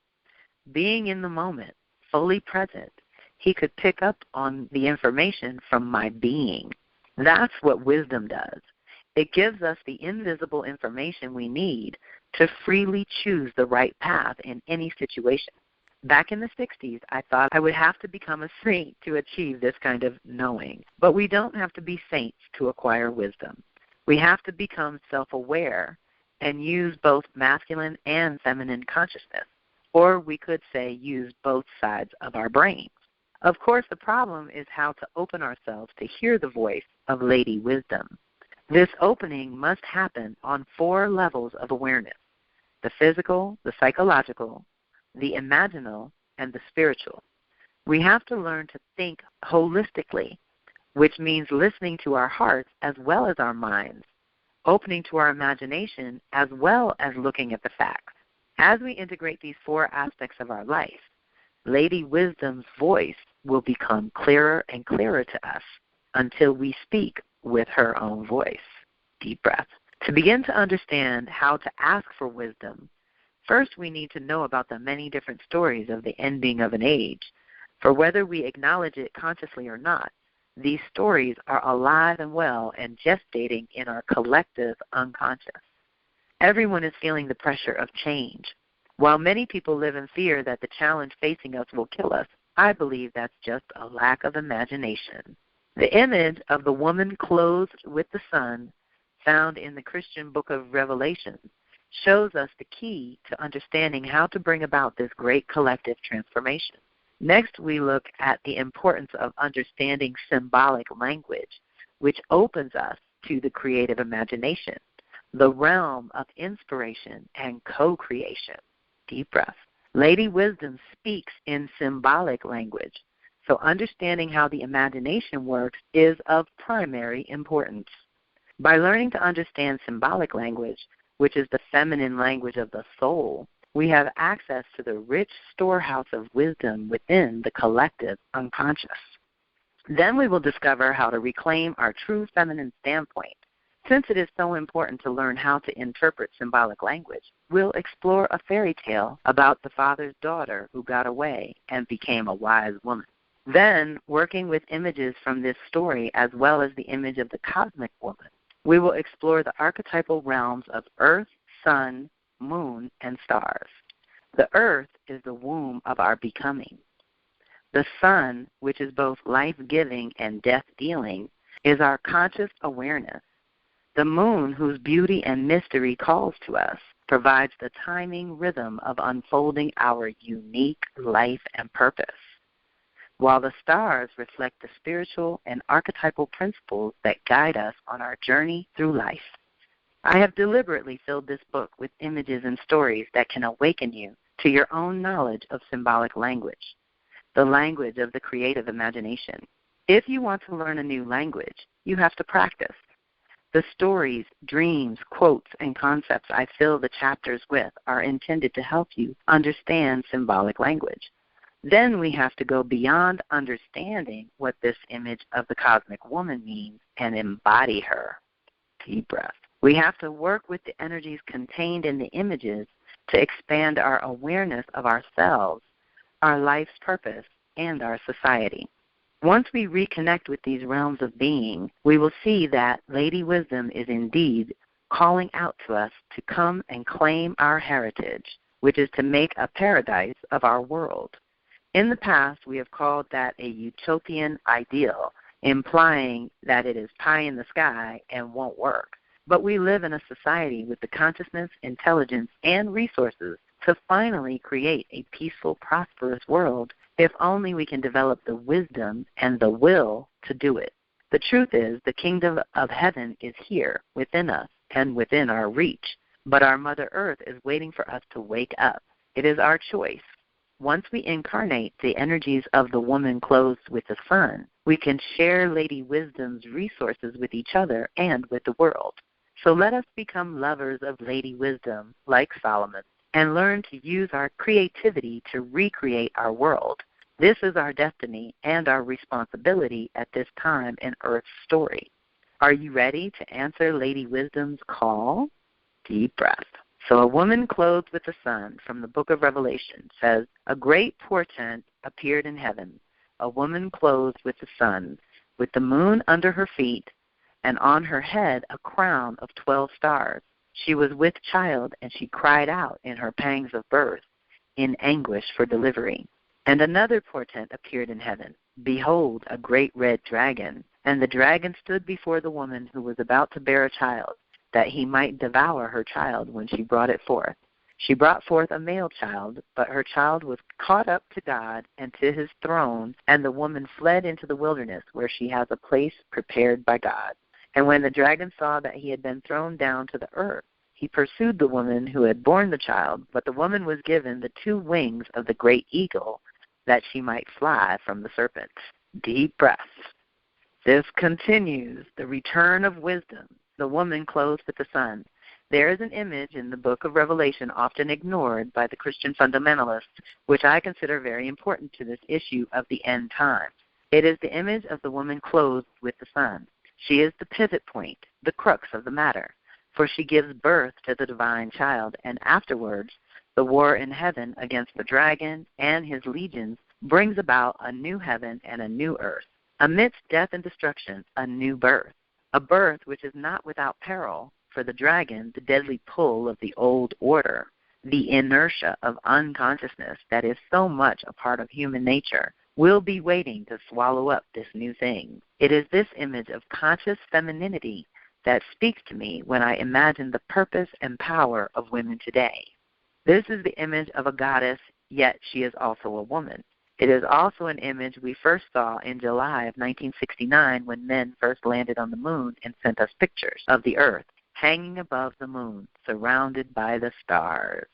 Being in the moment, fully present, he could pick up on the information from my being. That's what wisdom does. It gives us the invisible information we need to freely choose the right path in any situation. Back in the 60s, I thought I would have to become a saint to achieve this kind of knowing. But we don't have to be saints to acquire wisdom. We have to become self-aware and use both masculine and feminine consciousness. Or we could say use both sides of our brains. Of course, the problem is how to open ourselves to hear the voice of Lady Wisdom. This opening must happen on 4 levels of awareness: the physical, the psychological, the imaginal, and the spiritual. We have to learn to think holistically, which means listening to our hearts as well as our minds, opening to our imagination as well as looking at the facts. As we integrate these 4 aspects of our life, Lady Wisdom's voice will become clearer and clearer to us until we speak with her own voice. Deep breath. To begin to understand how to ask for wisdom, first we need to know about the many different stories of the ending of an age. For whether we acknowledge it consciously or not, these stories are alive and well and gestating in our collective unconscious. Everyone is feeling the pressure of change. While many people live in fear that the challenge facing us will kill us, I believe that's just a lack of imagination. The image of the woman clothed with the sun found in the Christian book of Revelation, shows us the key to understanding how to bring about this great collective transformation. Next, we look at the importance of understanding symbolic language, which opens us to the creative imagination, the realm of inspiration and co-creation. Deep breath. Lady Wisdom speaks in symbolic language, so understanding how the imagination works is of primary importance. By learning to understand symbolic language, which is the feminine language of the soul, we have access to the rich storehouse of wisdom within the collective unconscious. Then we will discover how to reclaim our true feminine standpoint. Since it is so important to learn how to interpret symbolic language, we'll explore a fairy tale about the father's daughter who got away and became a wise woman. Then, working with images from this story as well as the image of the cosmic woman, we will explore the archetypal realms of earth, sun, moon, and stars. The earth is the womb of our becoming. The sun, which is both life-giving and death-dealing, is our conscious awareness. The moon, whose beauty and mystery calls to us, provides the timing rhythm of unfolding our unique life and purpose, while the stars reflect the spiritual and archetypal principles that guide us on our journey through life. I have deliberately filled this book with images and stories that can awaken you to your own knowledge of symbolic language, the language of the creative imagination. If you want to learn a new language, you have to practice. The stories, dreams, quotes, and concepts I fill the chapters with are intended to help you understand symbolic language. Then we have to go beyond understanding what this image of the cosmic woman means and embody her. Deep breath. We have to work with the energies contained in the images to expand our awareness of ourselves, our life's purpose, and our society. Once we reconnect with these realms of being, we will see that Lady Wisdom is indeed calling out to us to come and claim our heritage, which is to make a paradise of our world. In the past, we have called that a utopian ideal, implying that it is pie in the sky and won't work. But we live in a society with the consciousness, intelligence, and resources to finally create a peaceful, prosperous world if only we can develop the wisdom and the will to do it. The truth is, the kingdom of heaven is here within us and within our reach, but our Mother Earth is waiting for us to wake up. It is our choice. Once we incarnate the energies of the woman clothed with the sun, we can share Lady Wisdom's resources with each other and with the world. So let us become lovers of Lady Wisdom, like Solomon, and learn to use our creativity to recreate our world. This is our destiny and our responsibility at this time in Earth's story. Are you ready to answer Lady Wisdom's call? Deep breath. So a woman clothed with the sun from the book of Revelation says, a great portent appeared in heaven, a woman clothed with the sun, with the moon under her feet, and on her head a crown of 12 stars. She was with child, and she cried out in her pangs of birth, in anguish for delivery. And another portent appeared in heaven. Behold, a great red dragon. And the dragon stood before the woman who was about to bear a child, that he might devour her child when she brought it forth. She brought forth a male child, but her child was caught up to God and to his throne, and the woman fled into the wilderness, where she has a place prepared by God. And when the dragon saw that he had been thrown down to the earth, he pursued the woman who had borne the child, but the woman was given the 2 wings of the great eagle, that she might fly from the serpent. Deep breaths. This continues the return of wisdom, the woman clothed with the sun. There is an image in the book of Revelation often ignored by the Christian fundamentalists, which I consider very important to this issue of the end times. It is the image of the woman clothed with the sun. She is the pivot point, the crux of the matter, for she gives birth to the divine child, and afterwards the war in heaven against the dragon and his legions brings about a new heaven and a new earth. Amidst death and destruction, a new birth, a birth which is not without peril. For the dragon, the deadly pull of the old order, the inertia of unconsciousness that is so much a part of human nature, will be waiting to swallow up this new thing. It is this image of conscious femininity that speaks to me when I imagine the purpose and power of women today. This is the image of a goddess, yet she is also a woman. It is also an image we first saw in July of 1969 when men first landed on the moon and sent us pictures of the Earth hanging above the moon, surrounded by the stars.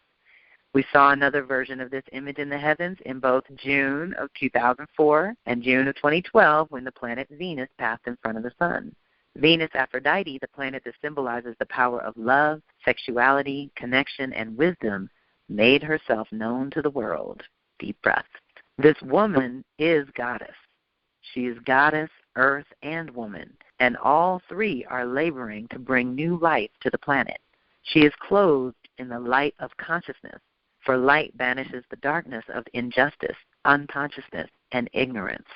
We saw another version of this image in the heavens in both June of 2004 and June of 2012 when the planet Venus passed in front of the sun. Venus Aphrodite, the planet that symbolizes the power of love, sexuality, connection, and wisdom, made herself known to the world. Deep breath. This woman is goddess. She is goddess, earth, and woman, and all three are laboring to bring new life to the planet. She is clothed in the light of consciousness, for light banishes the darkness of injustice, unconsciousness, and ignorance.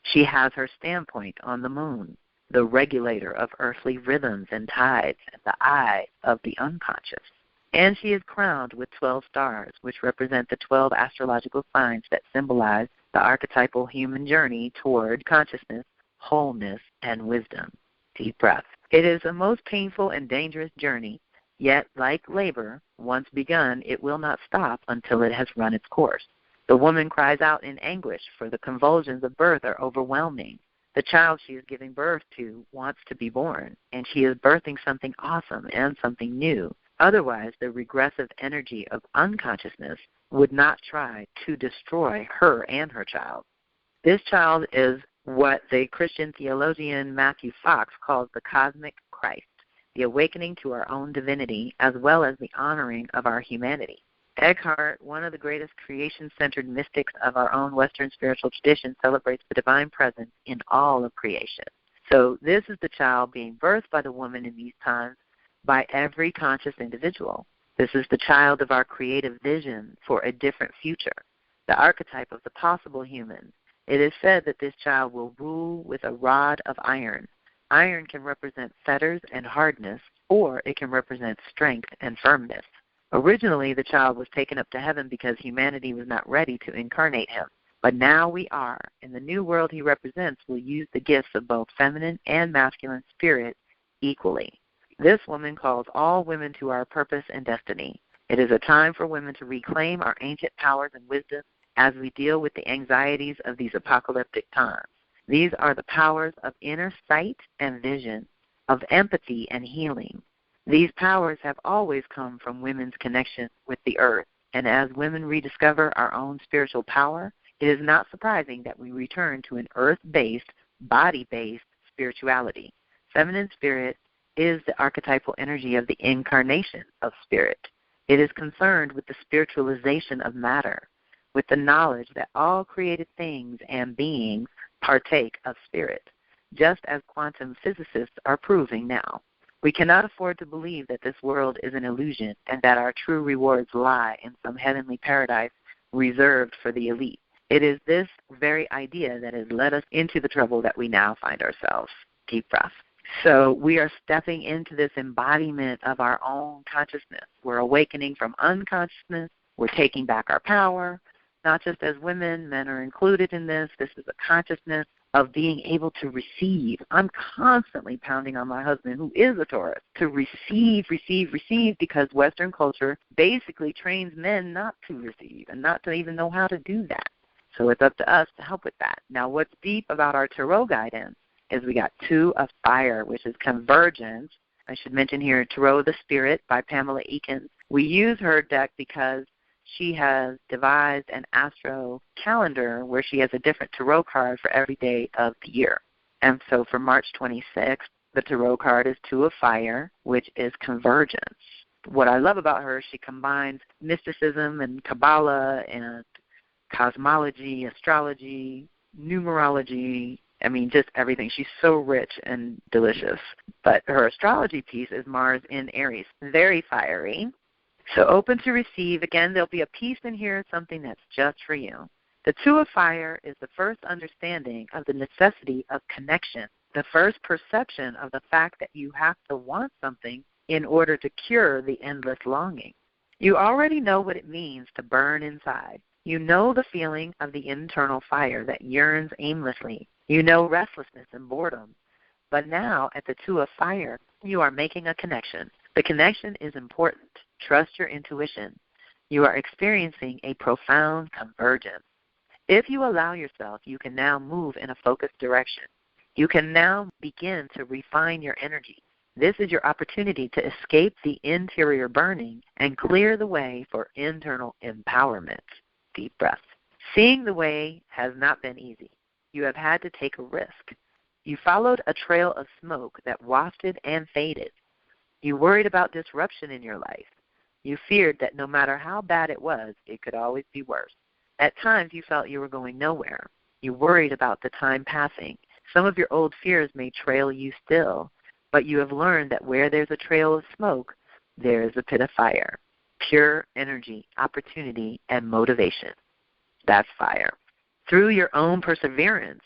She has her standpoint on the moon, the regulator of earthly rhythms and tides, and the eye of the unconscious. And she is crowned with 12 stars, which represent the 12 astrological signs that symbolize the archetypal human journey toward consciousness, wholeness, and wisdom. Deep breath. It is a most painful and dangerous journey, yet like labor, once begun, it will not stop until it has run its course. The woman cries out in anguish, for the convulsions of birth are overwhelming. The child she is giving birth to wants to be born, and she is birthing something awesome and something new. Otherwise, the regressive energy of unconsciousness would not try to destroy her and her child. This child is what the Christian theologian Matthew Fox calls the cosmic Christ, the awakening to our own divinity, as well as the honoring of our humanity. Eckhart, one of the greatest creation-centered mystics of our own Western spiritual tradition, celebrates the divine presence in all of creation. So this is the child being birthed by the woman in these times by every conscious individual. This is the child of our creative vision for a different future, the archetype of the possible human. It is said that this child will rule with a rod of iron. Iron can represent fetters and hardness, or it can represent strength and firmness. Originally, the child was taken up to heaven because humanity was not ready to incarnate him. But now we are, and the new world he represents will use the gifts of both feminine and masculine spirit equally. This woman calls all women to our purpose and destiny. It is a time for women to reclaim our ancient powers and wisdom as we deal with the anxieties of these apocalyptic times. These are the powers of inner sight and vision, of empathy and healing. These powers have always come from women's connection with the earth, and as women rediscover our own spiritual power, it is not surprising that we return to an earth-based, body-based spirituality. Feminine spirit is the archetypal energy of the incarnation of spirit. It is concerned with the spiritualization of matter, with the knowledge that all created things and beings partake of spirit, just as quantum physicists are proving now. We cannot afford to believe that this world is an illusion and that our true rewards lie in some heavenly paradise reserved for the elite. It is this very idea that has led us into the trouble that we now find ourselves. Deep breath. So we are stepping into this embodiment of our own consciousness. We're awakening from unconsciousness. We're taking back our power, not just as women. Men are included in this. This is a consciousness of being able to receive. I'm constantly pounding on my husband, who is a Taurus, to receive, because Western culture basically trains men not to receive and not to even know how to do that. So it's up to us to help with that. Now, what's deep about our tarot guidance is we got 2 of Fire, which is convergence. I should mention here Tarot the Spirit by Pamela Eakins. We use her deck because she has devised an astro calendar where she has a different tarot card for every day of the year. And so for March 26th, the tarot card is 2 of Fire, which is convergence. What I love about her, she combines mysticism and Kabbalah and cosmology, astrology, numerology, just everything. She's so rich and delicious. But her astrology piece is Mars in Aries, very fiery. So open to receive. Again, there'll be a piece in here, something that's just for you. The 2 of Fire is the first understanding of the necessity of connection, the first perception of the fact that you have to want something in order to cure the endless longing. You already know what it means to burn inside. You know the feeling of the internal fire that yearns aimlessly. You know restlessness and boredom. But now, at the Two of Fire, you are making a connection. The connection is important. Trust your intuition. You are experiencing a profound convergence. If you allow yourself, you can now move in a focused direction. You can now begin to refine your energy. This is your opportunity to escape the interior burning and clear the way for internal empowerment. Deep breath. Seeing the way has not been easy. You have had to take a risk. You followed a trail of smoke that wafted and faded. You worried about disruption in your life. You feared that no matter how bad it was, it could always be worse. At times you felt you were going nowhere. You worried about the time passing. Some of your old fears may trail you still, but you have learned that where there's a trail of smoke, there is a pit of fire. Pure energy, opportunity, and motivation. That's fire. Through your own perseverance,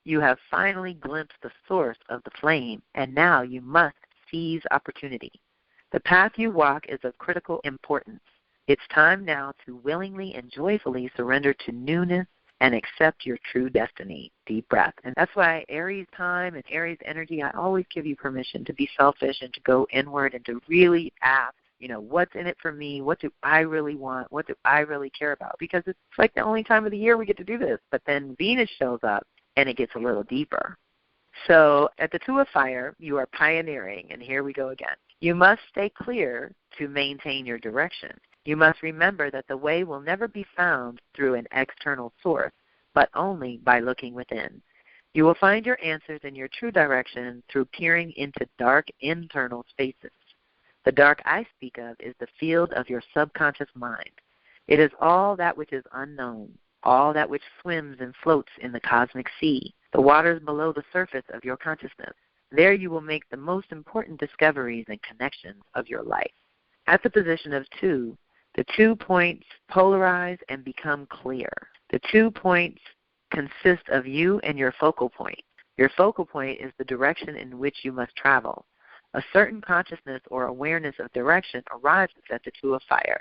you have finally glimpsed the source of the flame, and now you must seize opportunity. The path you walk is of critical importance. It's time now to willingly and joyfully surrender to newness and accept your true destiny. Deep breath. And that's why Aries time and Aries energy, I always give you permission to be selfish and to go inward and to really ask, what's in it for me? What do I really want? What do I really care about? Because it's like the only time of the year we get to do this. But then Venus shows up and it gets a little deeper. So at the Two of Fire, you are pioneering, and here we go again. You must stay clear to maintain your direction. You must remember that the way will never be found through an external source, but only by looking within. You will find your answers in your true direction through peering into dark internal spaces. The dark I speak of is the field of your subconscious mind. It is all that which is unknown, all that which swims and floats in the cosmic sea, the waters below the surface of your consciousness. There you will make the most important discoveries and connections of your life. At the position of 2, the 2 points polarize and become clear. The 2 points consist of you and your focal point. Your focal point is the direction in which you must travel. A certain consciousness or awareness of direction arises at the Two of Fire.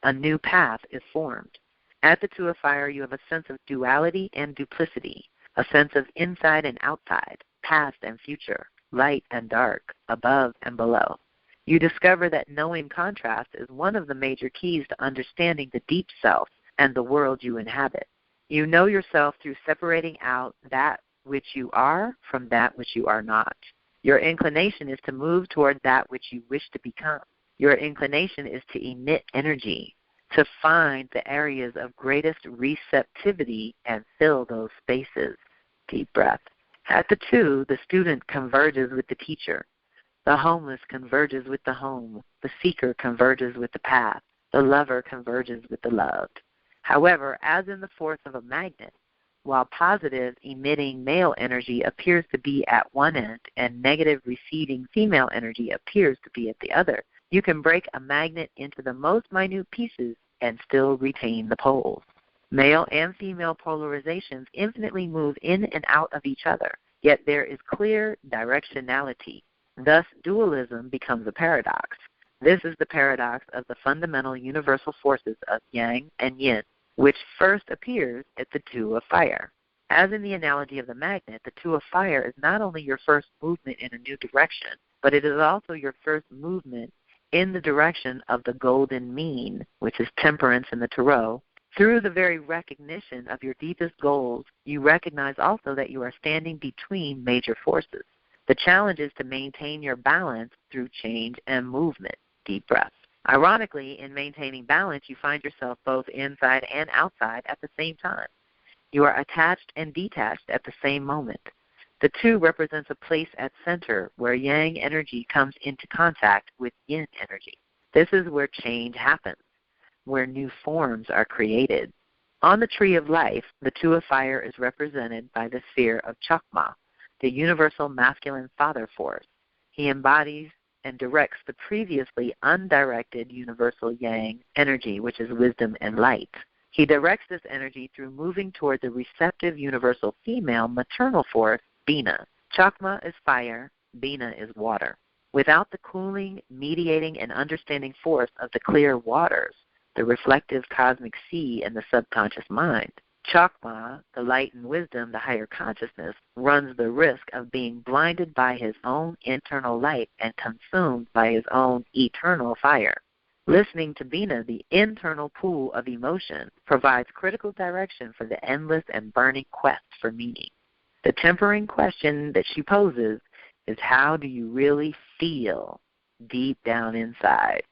A new path is formed. At the Two of Fire, you have a sense of duality and duplicity, a sense of inside and outside, past and future, light and dark, above and below. You discover that knowing contrast is one of the major keys to understanding the deep self and the world you inhabit. You know yourself through separating out that which you are from that which you are not. Your inclination is to move toward that which you wish to become. Your inclination is to emit energy, to find the areas of greatest receptivity and fill those spaces. Deep breath. At the 2, the student converges with the teacher. The homeless converges with the home. The seeker converges with the path. The lover converges with the loved. However, as in the force of a magnet, while positive emitting male energy appears to be at one end and negative receiving female energy appears to be at the other, you can break a magnet into the most minute pieces and still retain the poles. Male and female polarizations infinitely move in and out of each other, yet there is clear directionality. Thus, dualism becomes a paradox. This is the paradox of the fundamental universal forces of yang and yin, which first appears at the Two of Fire. As in the analogy of the magnet, the Two of Fire is not only your first movement in a new direction, but it is also your first movement in the direction of the golden mean, which is temperance in the tarot. Through the very recognition of your deepest goals, you recognize also that you are standing between major forces. The challenge is to maintain your balance through change and movement. Deep breath. Ironically, in maintaining balance, you find yourself both inside and outside at the same time. You are attached and detached at the same moment. The 2 represents a place at center where yang energy comes into contact with yin energy. This is where change happens, where new forms are created. On the tree of life, the Two of Fire is represented by the sphere of Chakma, the universal masculine father force. He embodies and directs the previously undirected universal yang energy, which is wisdom and light. He directs this energy through moving toward the receptive universal female maternal force, Bina. Chakma is fire, Bina is water. Without the cooling, mediating, and understanding force of the clear waters, the reflective cosmic sea and the subconscious mind, Chakma, the light and wisdom, the higher consciousness, runs the risk of being blinded by his own internal light and consumed by his own eternal fire. Listening to Bina, the internal pool of emotion, provides critical direction for the endless and burning quest for meaning. The tempering question that she poses is, how do you really feel deep down inside?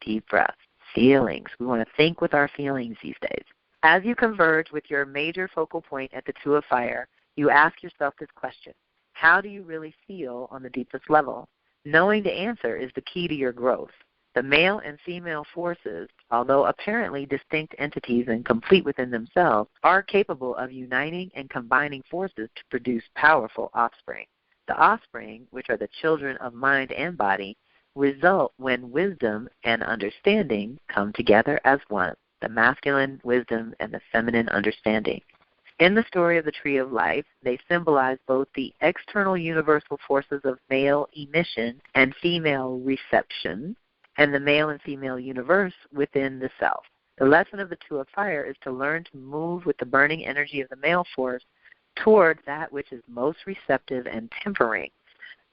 Deep breath. Feelings. We want to think with our feelings these days. As you converge with your major focal point at the Two of Fire, you ask yourself this question: how do you really feel on the deepest level? Knowing the answer is the key to your growth. The male and female forces, although apparently distinct entities and complete within themselves, are capable of uniting and combining forces to produce powerful offspring. The offspring, which are the children of mind and body, result when wisdom and understanding come together as one, the masculine wisdom and the feminine understanding. In the story of the Tree of Life, they symbolize both the external universal forces of male emission and female reception, and the male and female universe within the self. The lesson of the Two of Fire is to learn to move with the burning energy of the male force toward that which is most receptive and tempering,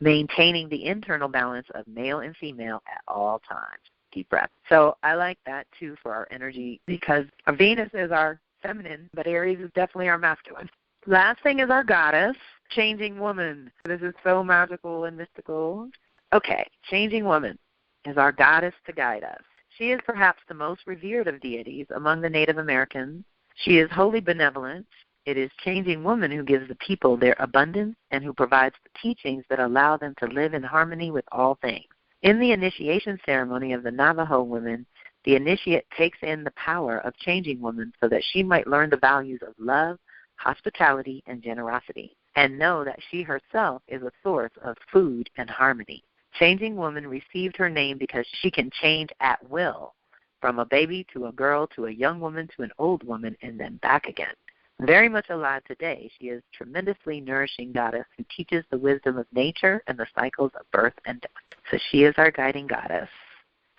maintaining the internal balance of male and female at all times. Deep breath. So I like that, too, for our energy, because our Venus is our feminine, but Aries is definitely our masculine. Last thing is our goddess, Changing Woman. This is so magical and mystical. Okay, Changing Woman is our goddess to guide us. She is perhaps the most revered of deities among the Native Americans. She is wholly benevolent. It is Changing Woman who gives the people their abundance and who provides the teachings that allow them to live in harmony with all things. In the initiation ceremony of the Navajo women, the initiate takes in the power of Changing Woman so that she might learn the values of love, hospitality, and generosity, and know that she herself is a source of food and harmony. Changing Woman received her name because she can change at will, from a baby to a girl to a young woman to an old woman and then back again. Very much alive today, she is a tremendously nourishing goddess who teaches the wisdom of nature and the cycles of birth and death. So she is our guiding goddess.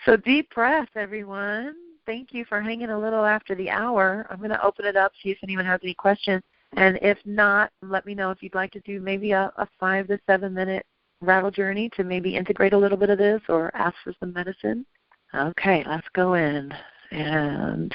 So deep breath, everyone. Thank you for hanging a little after the hour. I'm going to open it up, see if anyone has any questions. And if not, let me know if you'd like to do maybe a 5 to 7 minute rattle journey to maybe integrate a little bit of this or ask for some medicine. Okay, let's go in. And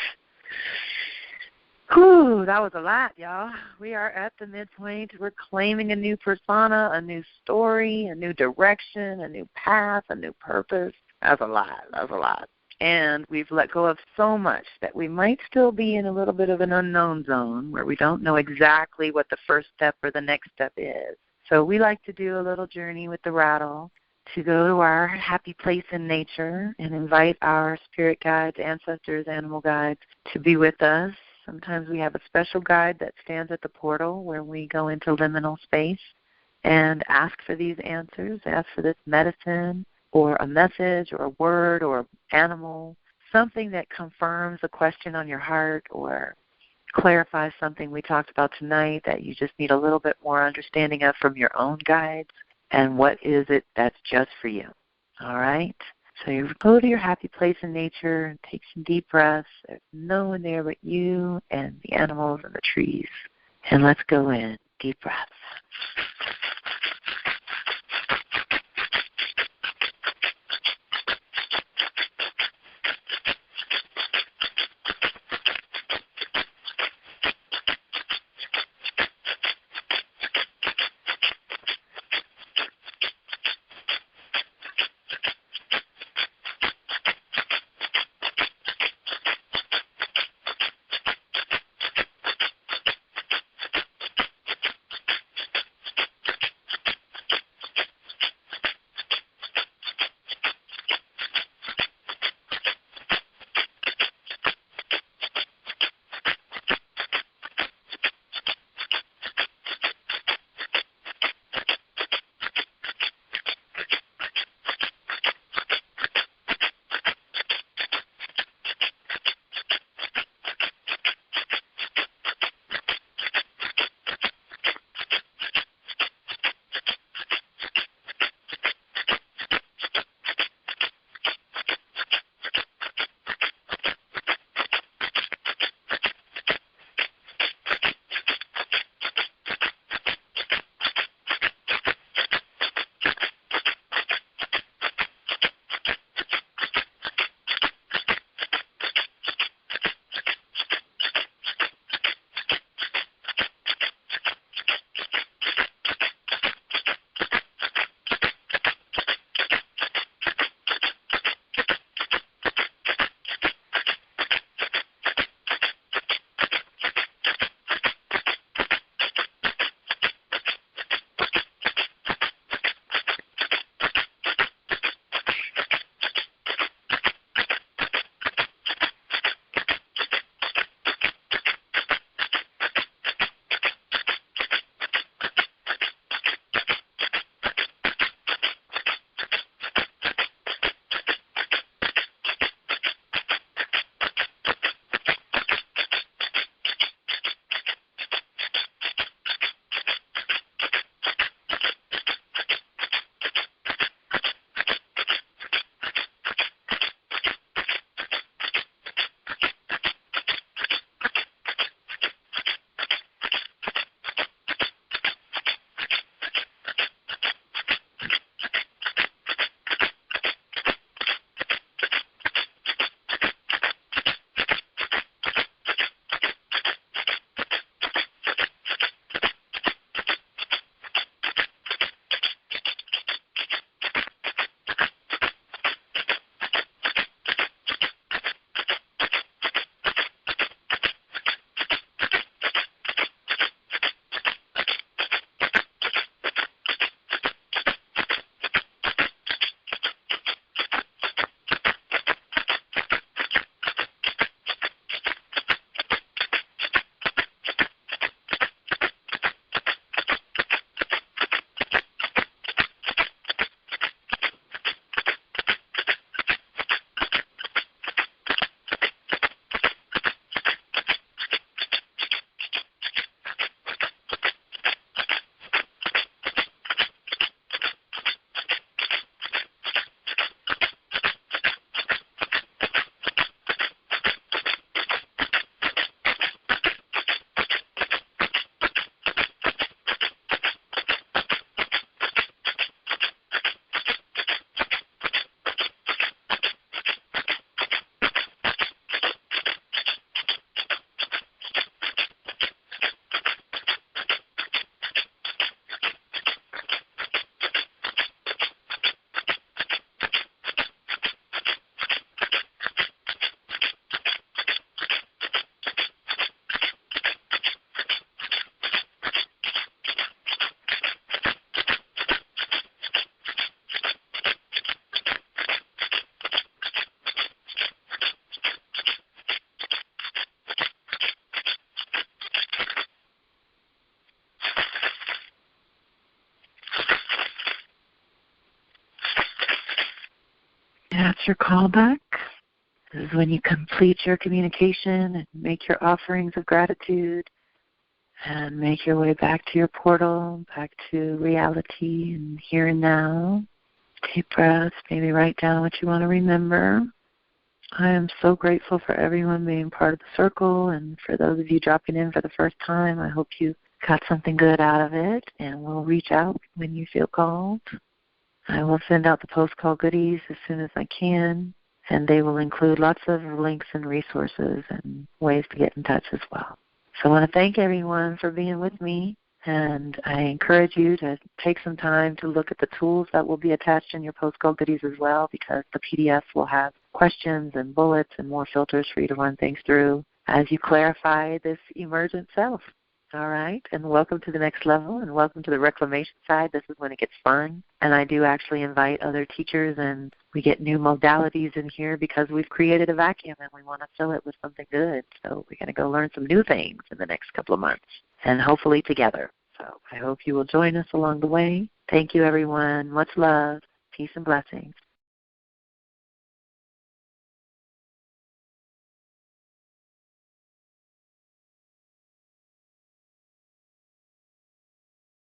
whew, that was a lot, y'all. We are at the midpoint. We're claiming a new persona, a new story, a new direction, a new path, a new purpose. That's a lot. That's a lot. And we've let go of so much that we might still be in a little bit of an unknown zone where we don't know exactly what the first step or the next step is. So we like to do a little journey with the rattle to go to our happy place in nature and invite our spirit guides, ancestors, animal guides to be with us. Sometimes we have a special guide that stands at the portal where we go into liminal space and ask for these answers, ask for this medicine or a message or a word or an animal, something that confirms a question on your heart or clarifies something we talked about tonight that you just need a little bit more understanding of from your own guides, and what is it that's just for you. All right? So you go to your happy place in nature and take some deep breaths. There's no one there but you and the animals and the trees. And let's go in. Deep breaths. That's your callback. This is when you complete your communication and make your offerings of gratitude and make your way back to your portal, back to reality and here and now. Deep breaths, maybe write down what you want to remember. I am so grateful for everyone being part of the circle, and for those of you dropping in for the first time, I hope you got something good out of it, and we'll reach out when you feel called. I will send out the post-call goodies as soon as I can, and they will include lots of links and resources and ways to get in touch as well. So I want to thank everyone for being with me, and I encourage you to take some time to look at the tools that will be attached in your post-call goodies as well, because the PDF will have questions and bullets and more filters for you to run things through as you clarify this emergent self. All right, and welcome to the next level, and welcome to the reclamation side. This is when it gets fun, and I do actually invite other teachers, and we get new modalities in here because we've created a vacuum and we want to fill it with something good. So we're going to go learn some new things in the next couple of months, and hopefully together. So I hope you will join us along the way. Thank you, everyone. Much love, peace, and blessings.